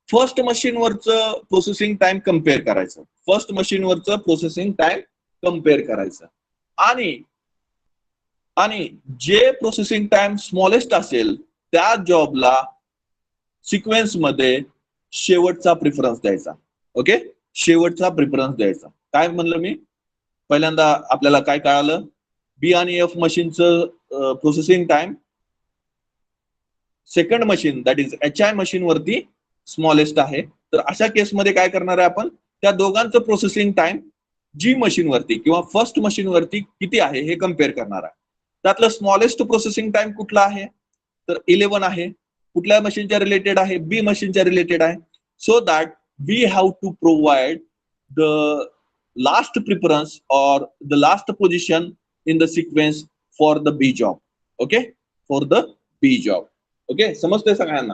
फर्स्ट मशीनवरचं प्रोसेसिंग टाइम कम्पेअर करायचं. फर्स्ट मशीनवरचं प्रोसेसिंग टाइम कम्पेअर करायचं आणि जे प्रोसेसिंग टाइम स्मॉलेस्ट असेल त्या जॉबला सिक्वेन्स मध्ये शेवटचा प्रिफरन्स द्यायचा. ओके, शेवटचा प्रिफरन्स द्यायचा. काय म्हणलं मी? पहिल्यांदा आपल्याला काय कळालं? बी आणि एफ मशीनचं processing time second machine that is H I machine वरती स्मॉलेस्ट आहे. तर अशा केसमध्ये काय करणार आहे आपण? त्या दोघांचं प्रोसेसिंग टाइम जी मशीन वरती किंवा फर्स्ट मशीन वरती किती आहे हे कम्पेअर करणार आहे. त्यातलं स्मॉलेस्ट प्रोसेसिंग टाइम कुठला आहे? तर 11 आहे. कुठल्या मशीनच्या रिलेटेड आहे? बी मशीनच्या रिलेटेड आहे. So that we have to provide the last preference और the last position in the sequence for the B job. Okay, for the B job. Okay, समजतंय सगळ्यांना?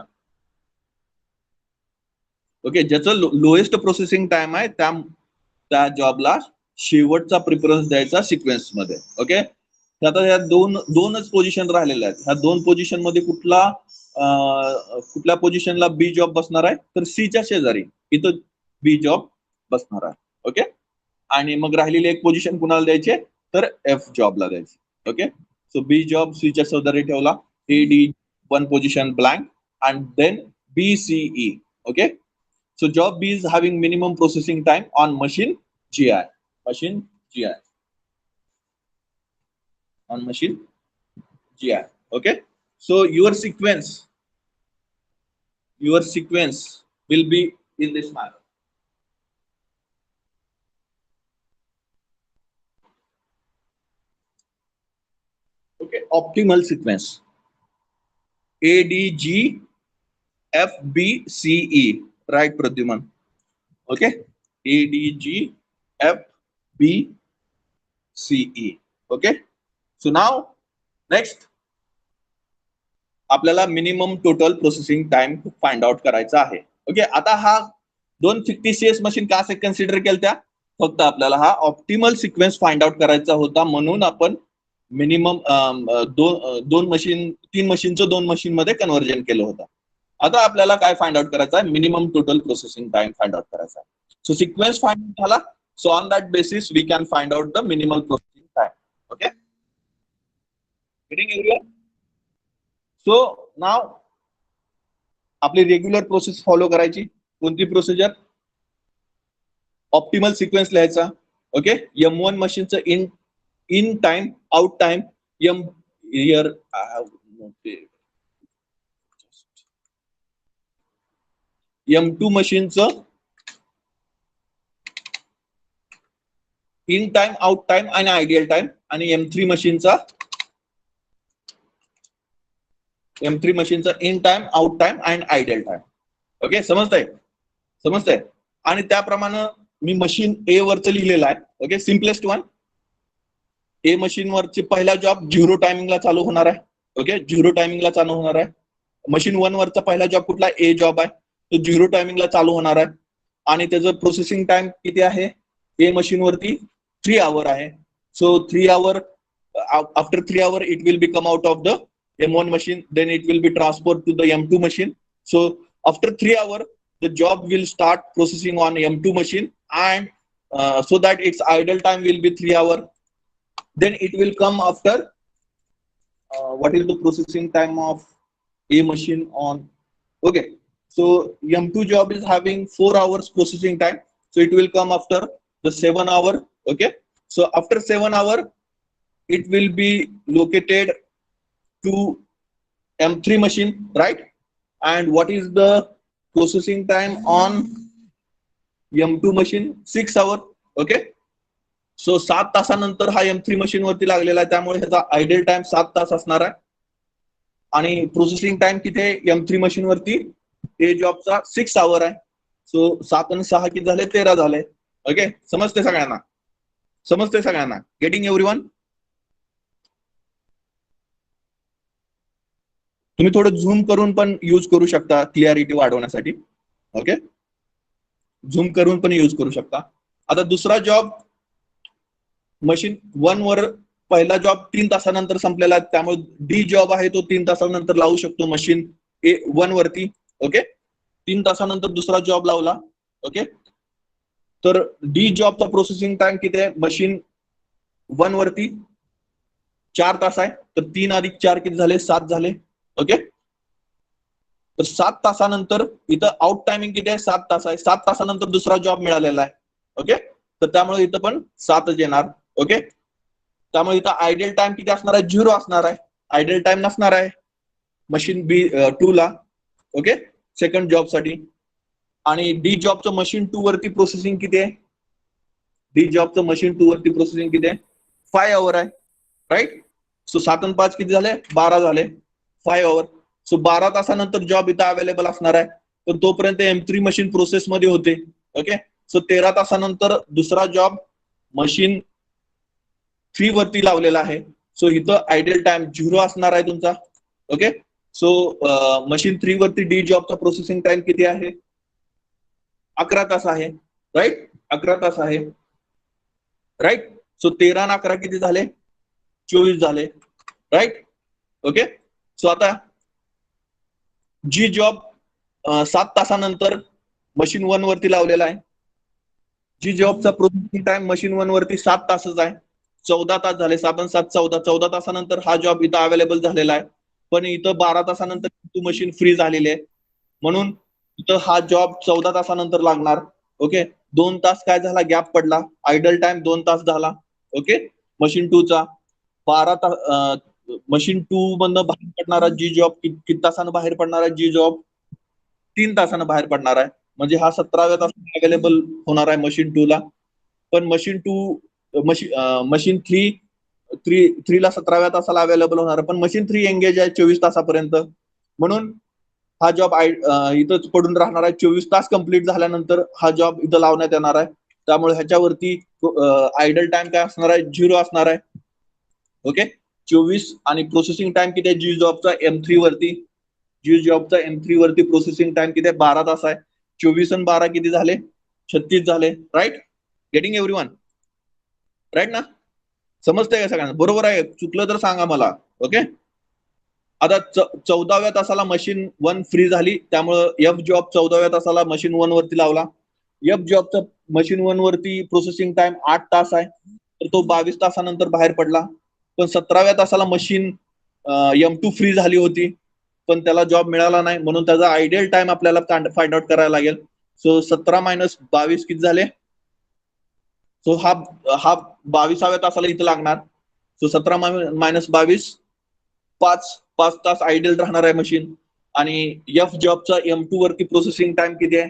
ओके, ज्याचं लोएस्ट प्रोसेसिंग टाइम आहे त्या जॉबला शेवटचा प्रिफरन्स द्यायचा सिक्वेन्स मध्ये. ओके, आता या दोनच पोझिशन राहिलेल्या आहेत. ह्या 2 पोझिशन मध्ये कुठल्या पोझिशनला बी जॉब बसणार आहे? तर सीच्या शेजारी इथं बी जॉब बसणार आहे. ओके, आणि मग राहिलेली एक पोझिशन कुणाला द्यायची? तर एफ जॉबला द्यायची. ओके, सो बी जॉब सीच्या शेजारी ठेवला. A D 1 position blank and then BCE. Okay, so job B is having minimum processing time on machine GI. Machine GI. On machine GI. Okay, so your sequence will be in this manner. Okay, optimal sequence ADG FBCE, right, Pradyuman? Okay, ADGFBCE. Okay, so now next आपल्याला minimum total processing time find out करायचा आहे. Okay, आता हा 250 CS machine का consider केल्या? फक्त आपल्याला हा ऑप्टिमल सिक्वेन्स फाइंड आउट करायचा होता म्हणून आपण मिनिमम 3 मशीनचं 2 मशीन मध्ये कन्व्हर्जन केलं होतं. आता आपल्याला काय फाइंड आउट करायचं आहे? Minimum total processing time find out करायचा आहे. सो सिक्वेन्स फाइंड आउट झाला. So on that basis we can find out the minimum processing time. Okay, getting everyone? So now आपली रेग्युलर प्रोसेस फॉलो करायची. कोणती procedure? Optimal sequence लिहायचा. Okay, M1 मशीनचं in time out time M2 मशीनचं in time out time आणि ideal time आणि M3 मशीनचा M3 मशीनचा in time, out time and idle time. Okay, समजतंय. आणि त्याप्रमाणे मी मशीन ए वरचं लिहिलेलं आहे. Okay, simplest one. A machine वरची पहिला जॉब 0 टायमिंगला चालू होणार आहे. ओके, 0 टायमिंगला चालू होणार आहे. मशीन 1 वरचा पहिला जॉब कुठला, ए जॉब आहे, तो 0 टायमिंगला चालू होणार आहे. आणि त्याचं प्रोसेसिंग टाइम किती आहे, ए मशीन वरती 3 आवर आहे. So 3 hour, after 3 hour it will be come out of the M1 machine, then it will be transferred to the M2 machine. So after 3 hours, the job will start processing on M2 machine, and so that its idle time will be 3 hours. Then it will come after, what is the processing time of A machine on, okay. So M2 job is having 4 hours processing time. So it will come after the 7 hour. Okay. So after 7 hour, it will be located to M3 machine, right? And what is the processing time on M2 machine? 6 hour. Okay. सो 7 तासानंतर हा M3 machine वरती लागलेला आहे, त्यामुळे ह्याचा idol time 7 तास असणार आहे. आणि प्रोसेसिंग टाइम किती आहे M3 मशीन वरती, ए जॉबचा 6 आवर आहे. सो 7 आणि 6 किती झाले, 13 झाले. ओके, समजते सगळ्यांना? Getting everyone? तुम्ही थोडं झूम करून पण यूज करू शकता क्लिअरिटी वाढवण्यासाठी. ओके, झूम करून पण यूज करू शकता. आता दुसरा जॉब मशीन 1 वर पहिला जॉब 3 तासानंतर संपलेला आहे, त्यामुळे डी जॉब आहे तो 3 तासानंतर लावू शकतो मशीन A1 वरती. ओके, 3 तासानंतर दुसरा जॉब लावला. ओके, तर डी जॉबचा प्रोसेसिंग टाइम किती आहे मशीन 1 वरती, 4 तास आहे. तर 3 अधिक 4 किती झाले, 7 झाले. ओके, तर 7 तासानंतर इथं आउट टायमिंग किती आहे, 7 तास आहे. 7 तासानंतर दुसरा जॉब मिळालेला आहे. ओके, तर त्यामुळे इथं पण 7च येणार. ओके, त्यामुळे इथं आयडल टाइम किती असणार आहे, 0 असणार आहे. आयडल टाइम नसणार आहे मशीन B2 ला. ओके, सेकंड जॉब साठी. आणि डी जॉबचं मशीन 2 वरती प्रोसेसिंग किती आहे, डी जॉबचं मशीन 2 वरती प्रोसेसिंग किती आहे, 5 आवर आहे. राईट. सो 7 आणि 5 किती झाले, 12 झाले. 5 आवर. सो 12 तासानंतर जॉब इथं अवेलेबल असणार आहे, पण तोपर्यंत M3 मशीन प्रोसेस मध्ये होते. ओके, सो 13 तासानंतर दुसरा जॉब मशीन 3 वरती लावलेला आहे. सो इथं आयडल टाइम 0 असणार आहे तुमचा. ओके, सो मशीन 3 वरती डी जॉबचा प्रोसेसिंग टाइम किती आहे, 11 तास आहे. राईट, 11 तास आहे. राईट. सो 13 आणि 11 किती झाले, 24 झाले. राईट. ओके, सो आता जी जॉब 7 तासानंतर मशीन 1 वरती लावलेला आहे, जी जॉबचा प्रोसेसिंग टाइम मशीन 1 वरती 7 तासच आहे. 14 तास झाले. 7 आणि 7 14. 14 तासानंतर हा जॉब इथं अवेलेबल झालेला आहे, पण इथं 12 तासानंतर तू मशीन फ्री झालेली आहे, म्हणून इथं हा जॉब 14 तासानंतर लागणार. ओके, 2 तास काय झाला, गॅप पडला. आयडल टाइम 2 तास झाला. ओके, मशीन 2 चा 12 तास. मशीन 2 मधनं बाहेर पडणारा जी जॉब किती तासानं बाहेर पडणारा, जी जॉब 3 तासानं बाहेर पडणार आहे. म्हणजे हा 17व्या तासात अवेलेबल होणार आहे मशीन 2 ला. पण मशीन 2 मशीन 3 ला 17व्या तासाला अवेलेबल होणार आहे, पण मशीन 3 एंगेज आहे 24 तासापर्यंत, म्हणून हा जॉब इथंच पडून राहणार आहे. 24 तास कंप्लीट झाल्यानंतर हा जॉब इथं लावण्यात येणार आहे. त्यामुळे ह्याच्यावरती आयडल टाइम काय असणार आहे, 0 असणार आहे. ओके, 24 आणि प्रोसेसिंग टाइम किती आहे जी जॉबचा M3 वरती, जी जॉबचा M3 वरती प्रोसेसिंग टाइम किती आहे, 12 तास आहे. 24 आणि 12 किती झाले, 36 झाले. राईट. Getting everyone? राईट ना? समजतंय का सगळ्यांना? बरोबर आहे, चुकलं तर सांगा मला. ओके, आता 14व्या तासाला मशीन 1 फ्री झाली, त्यामुळं F जॉब 14व्या तासाला मशीन 1 वरती लावला. F जॉबचा मशीन 1 वरती प्रोसेसिंग टाइम 8 तास आहे, तर तो 22 तासानंतर बाहेर पडला. पण 17व्या तासाला मशीन M2 फ्री झाली होती, पण त्याला जॉब मिळाला नाही, म्हणून त्याचा आयडियल टाइम आपल्याला फाइंड आउट करायला लागेल. सो 17 मायनस 22 किती झाले, सो हा 22व्या तासाला इथं लागणार. सो 17 मायनस 22, 5 तास आयडियल राहणार आहे मशीन. आणि F जॉबचा M2 वरती प्रोसेसिंग टाइम किती आहे,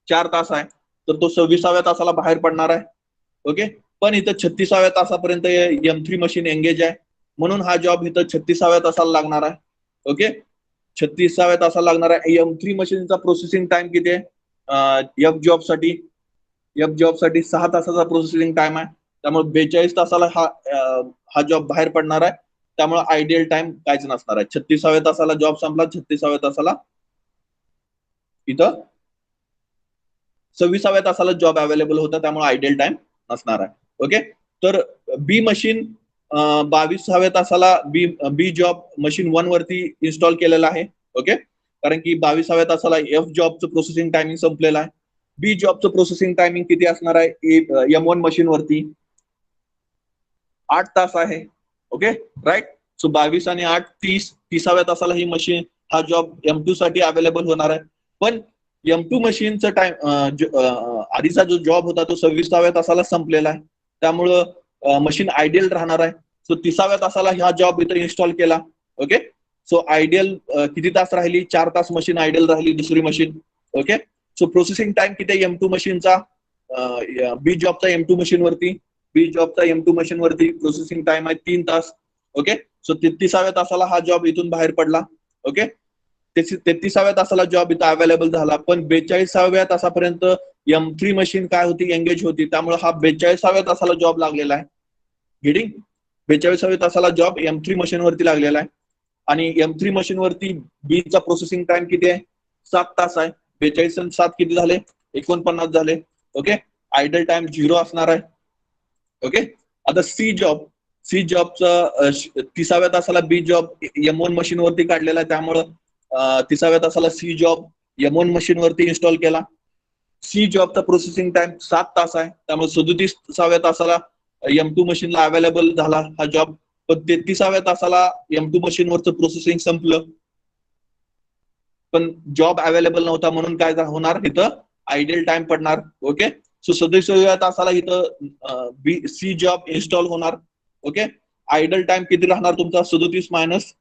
4 तास आहे, तर तो 26व्या तासाला बाहेर पडणार आहे. ओके, पण इथं 36व्या तासापर्यंत M3 मशीन एंगेज आहे, म्हणून हा जॉब इथं 36व्या तासाला लागणार आहे. ओके. 36व्या तासाला लागणार आहे. M3 मशीनचा प्रोसेसिंग टाइम किती आहे एफ जॉब साठी 6 तासाचा प्रोसेसिंग टाइम आहे. त्यामुळे 42 तासाला हा जॉब बाहेर पडणार आहे. त्यामुळे आयडियल टाइम काहीच नसणार आहे. 36व्या तासाला जॉब संपला, 36व्या तासाला इथं 26व्या तासाला जॉब अवेलेबल होता, त्यामुळे आयडियल टाइम नसणार आहे. ओके. तर बी मशीन 22व्या तासाला बी जॉब मशीन 1 वरती इन्स्टॉल केलेला आहे. ओके. कारण की 22व्या तासाला एफ जॉबचं प्रोसेसिंग टायमिंग संपलेलं आहे. बी जॉबचं प्रोसेसिंग टायमिंग किती असणार आहे M1 मशीन वरती 8 तास आहे. Okay right. सो 22 आणि 8 30व्या तासाला ही मशीन हा जॉब M2 साठी अवेलेबल होणार आहे. पण M2 मशीनचा टाइम आधीचा जो जॉब होता तो 26व्या तासाला संपलेला आहे. त्यामुळं मशीन आयडियल राहणार आहे. सो 30व्या तासाला हा जॉब इथं इन्स्टॉल केला. ओके. सो आयडियल किती तास राहिली? 4 तास मशीन आयडियल राहिली दुसरी मशीन. ओके. सो प्रोसेसिंग टाइम किती आहे M2 मशीनचा बी जॉबचा M2 मशीन वरती प्रोसेसिंग टाइम आहे 3 तास. ओके. सो 33व्या तासाला हा जॉब इथून बाहेर पडला. ओके. 33व्या तासाला जॉब इथं अवेलेबल झाला. पण 42व्या तासापर्यंत M3 मशीन काय होती? एंगेज होती. त्यामुळे हा 42व्या तासाला जॉब लागलेला आहे. गेटिंग? 42व्या तासाला जॉब M3 मशीन वरती लागलेला आहे. आणि M3 मशीन वरती बीचा प्रोसेसिंग टाइम किती आहे? 7 तास आहे. 42 आणि 7 किती झाले? 49 झाले. ओके. आयडल टाइम 0 असणार आहे. ओके. आता सी जॉबचा 30व्या तासाला बी जॉब M1 मशीन वरती काढलेला आहे. त्यामुळं 30व्या तासाला सी जॉब M1 मशीन वरती इन्स्टॉल केला. सी जॉबचा प्रोसेसिंग टाइम 7 तास आहे. त्यामुळे 37व्या तासाला M2 मशीनला अवेलेबल झाला हा जॉब. पण 33व्या तासाला M2 मशीनवरचं प्रोसेसिंग संपलं. पण जॉब अवेलेबल नव्हता म्हणून काय होणार? इथं आयडियल टाइम पडणार. ओके. सो 37व्या तासाला इथं सी जॉब इन्स्टॉल होणार. ओके. आयडल टाइम किती राहणार तुमचा? 37 मायनस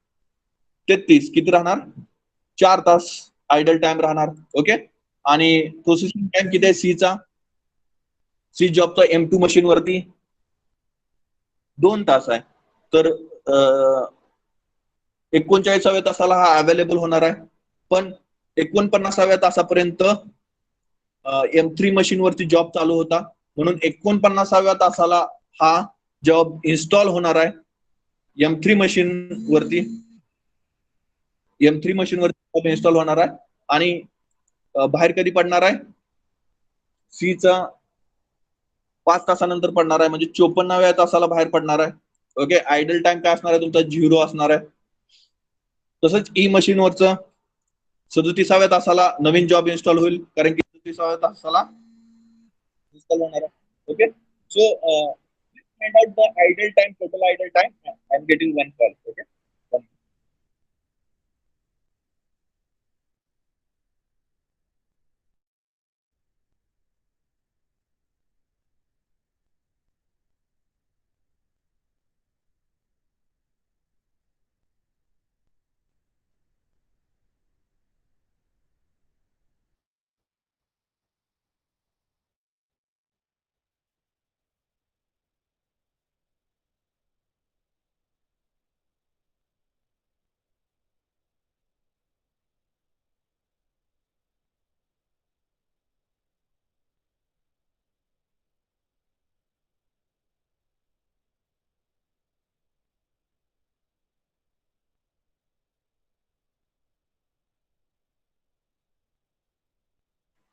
33 किती राहणार? 4 तास आयडल टाइम राहणार. ओके. आणि प्रोसेसिंग टाइम किती आहे सी जॉबचा M2 मशीन वरती 2 तास आहे. तर 39व्या तासाला हा अवेलेबल होणार आहे. पण 49व्या तासापर्यंत M3 मशीन वरती जॉब चालू होता. म्हणून 49व्या तासाला हा जॉब इन्स्टॉल होणार आहे M3 मशीन वरती जॉब इन्स्टॉल होणार आहे. आणि बाहेर कधी पडणार आहे? सीचा 5 तासानंतर पडणार आहे. म्हणजे 54व्या तासाला बाहेर पडणार आहे. ओके. आयडल टाइम काय असणार आहे तुमचा? 0 असणार आहे. तसंच ई मशीनवरचं 37व्या तासाला नवीन जॉब इन्स्टॉल होईल. कारण की 37व्या तासाला इन्स्टॉल होणार आहे. Okay. So find out the total idle time. I'm getting one call. Okay.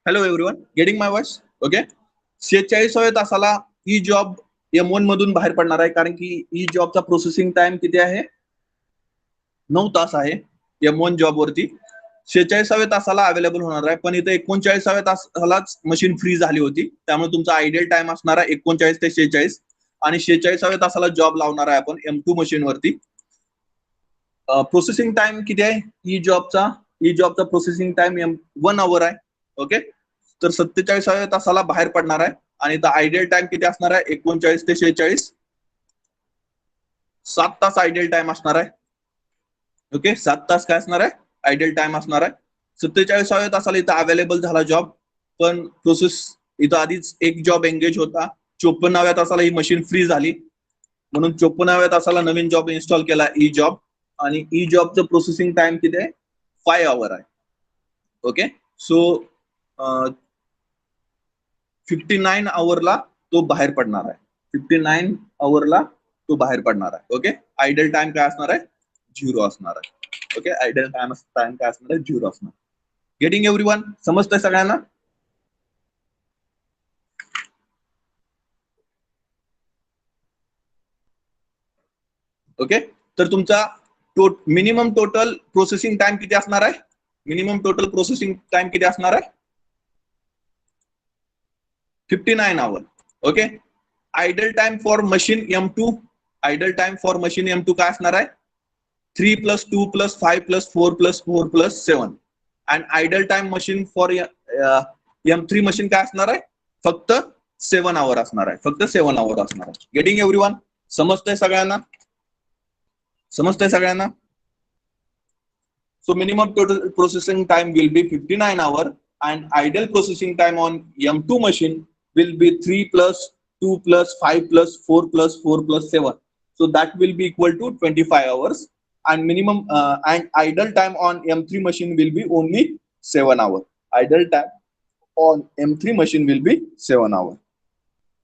Hello everyone, getting my voice? Okay. 46व्या तासाला ई जॉब M1 मधून बाहेर पडणार आहे. कारण की ई जॉबचा प्रोसेसिंग टाइम किती आहे? 9 तास आहे M1 जॉब वरती. 46व्या तासाला अवेलेबल होणार आहे. पण इथे 39व्या तासालाच मशीन फ्री झाली होती. त्यामुळे तुमचा आयडियल टाइम असणार आहे 39 ते 46. आणि 46व्या तासाला जॉब लावणार आहे आपण M2 मशीन वरती. प्रोसेसिंग टाइम किती आहे ई जॉबचा प्रोसेसिंग टाइम 1 आवर आहे. ओके. तर 47व्या तासाला बाहेर पडणार आहे. आणि आयडियल टाइम किती असणार आहे? 39 ते 46. 7 तास आयडियल टाइम असणार आहे. ओके. 7 तास काय असणार आहे? आयडियल टाइम असणार आहे. 47व्या तासाला इथं अवेलेबल झाला जॉब. पण प्रोसेस इथं आधीच एक जॉब एंगेज होता. 54व्या तासाला ही मशीन फ्री झाली. म्हणून 54व्या तासाला नवीन जॉब इन्स्टॉल केला ई जॉब. आणि ई जॉबचं प्रोसेसिंग टाइम किती आहे 5 आवर आहे. ओके सो 59 आवरला तो बाहेर पडणार आहे. 59 आवरला तो बाहेर पडणार आहे. ओके आयडल टाइम काय असणार आहे 0 असणार आहे. ओके आयडल टाइम काय असणार आहे 0 असणार. गेटिंग एव्हरीवन समजतंय सगळ्यांना. ओके तर तुमचा मिनिमम टोटल प्रोसेसिंग टाइम किती असणार आहे. मिनिमम टोटल प्रोसेसिंग टाइम किती असणार आहे 59 hour. Okay idle time for machine M2 idle time for machine M2 काय असणार आहे 3 + 2 + 5 + 4 + 4 + 7 and idle time machine for M3 machine काय असणार आहे फक्त 7 आवर असणार आहे. फक्त 7 आवर असणार आहे. गेटिंग एव्हरीवन समजतंय सगळ्यांना. समजतंय सगळ्यांना. So minimum total processing time will be 59 hour and ideal processing time on M2 machine will be 3 + 2 + 5 + 4 + 4 + 7. So that will be equal to 25 hours and minimum and idle time on M3 machine will be only 7 hours. Idle time on M3 machine will be 7 hours.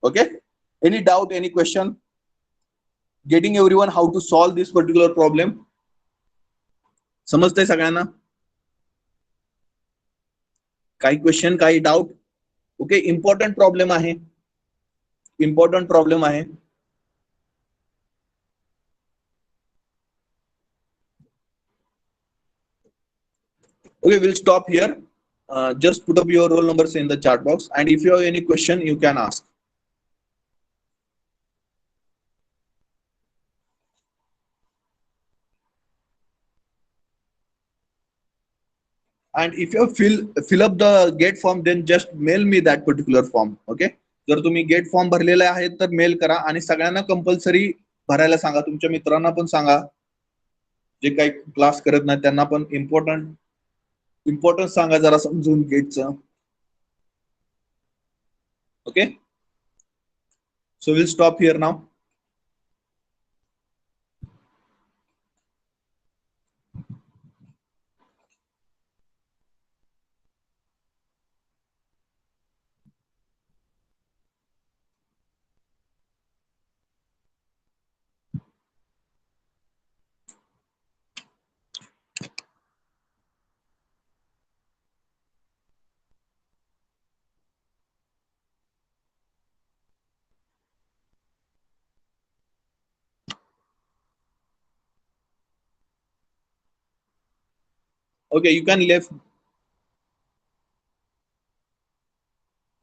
Okay. Any doubt, any question? Getting everyone how to solve this particular problem. समजतंय सगळ्यांना. काही question काही doubt. Okay important problem आहे. Important problem आहे. Okay, we'll stop here. Just put up your roll numbers in the chat box and if you have any question you can ask. And if you fill up the get form then just mail me that particular form. Okay जर तुम्ही gate form भरलेला आहे तर mail करा आणि सगळ्यांना compulsory भरायला सांगा. तुमच्या मित्रांना पण सांगा जे काही क्लास करत नाही त्यांना पण इम्पॉर्टन्स सांगा जरा समजून गेटचं. Okay so will stop here now. Okay, you can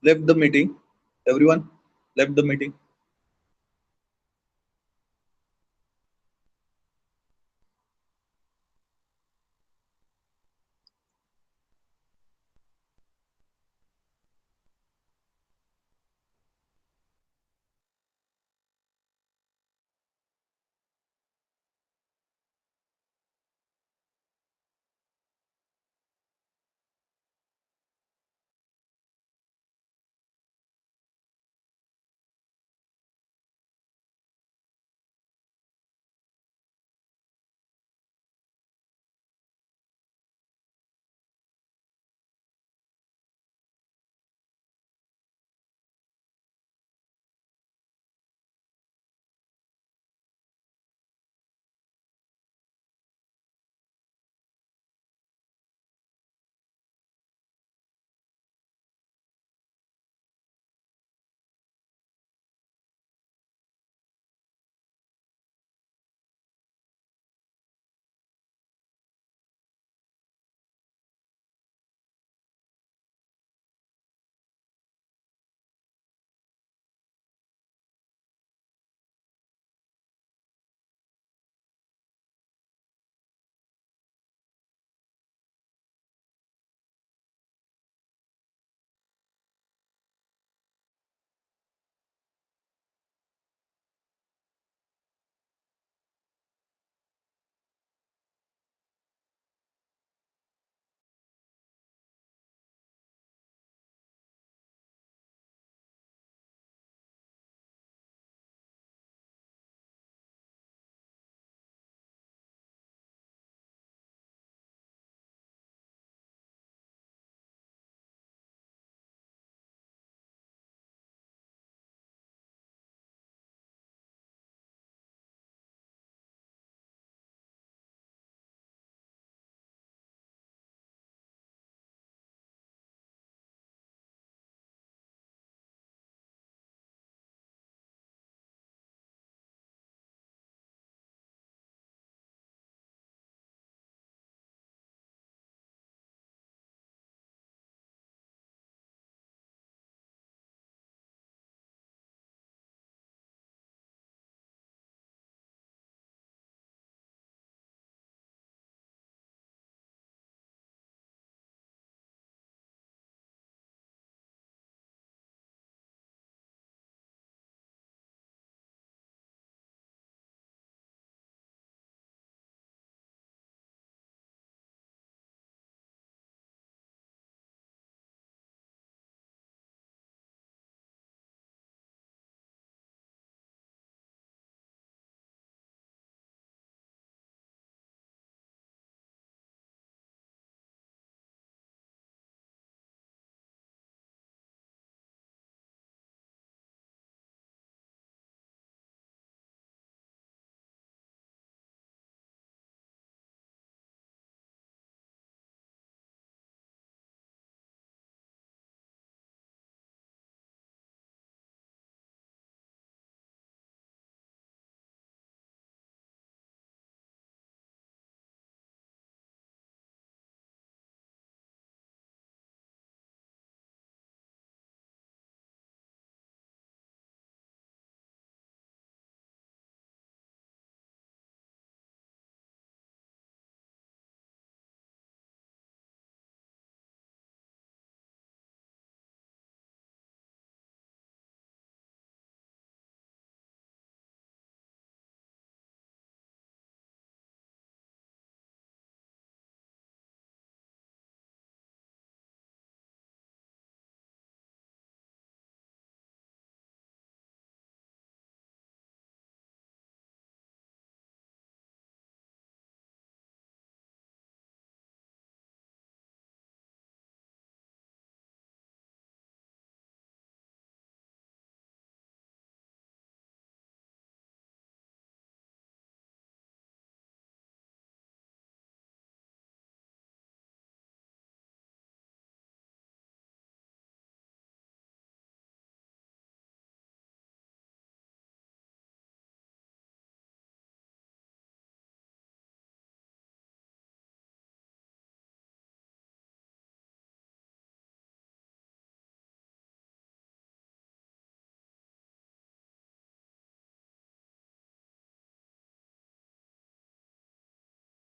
left the meeting. Everyone left the meeting.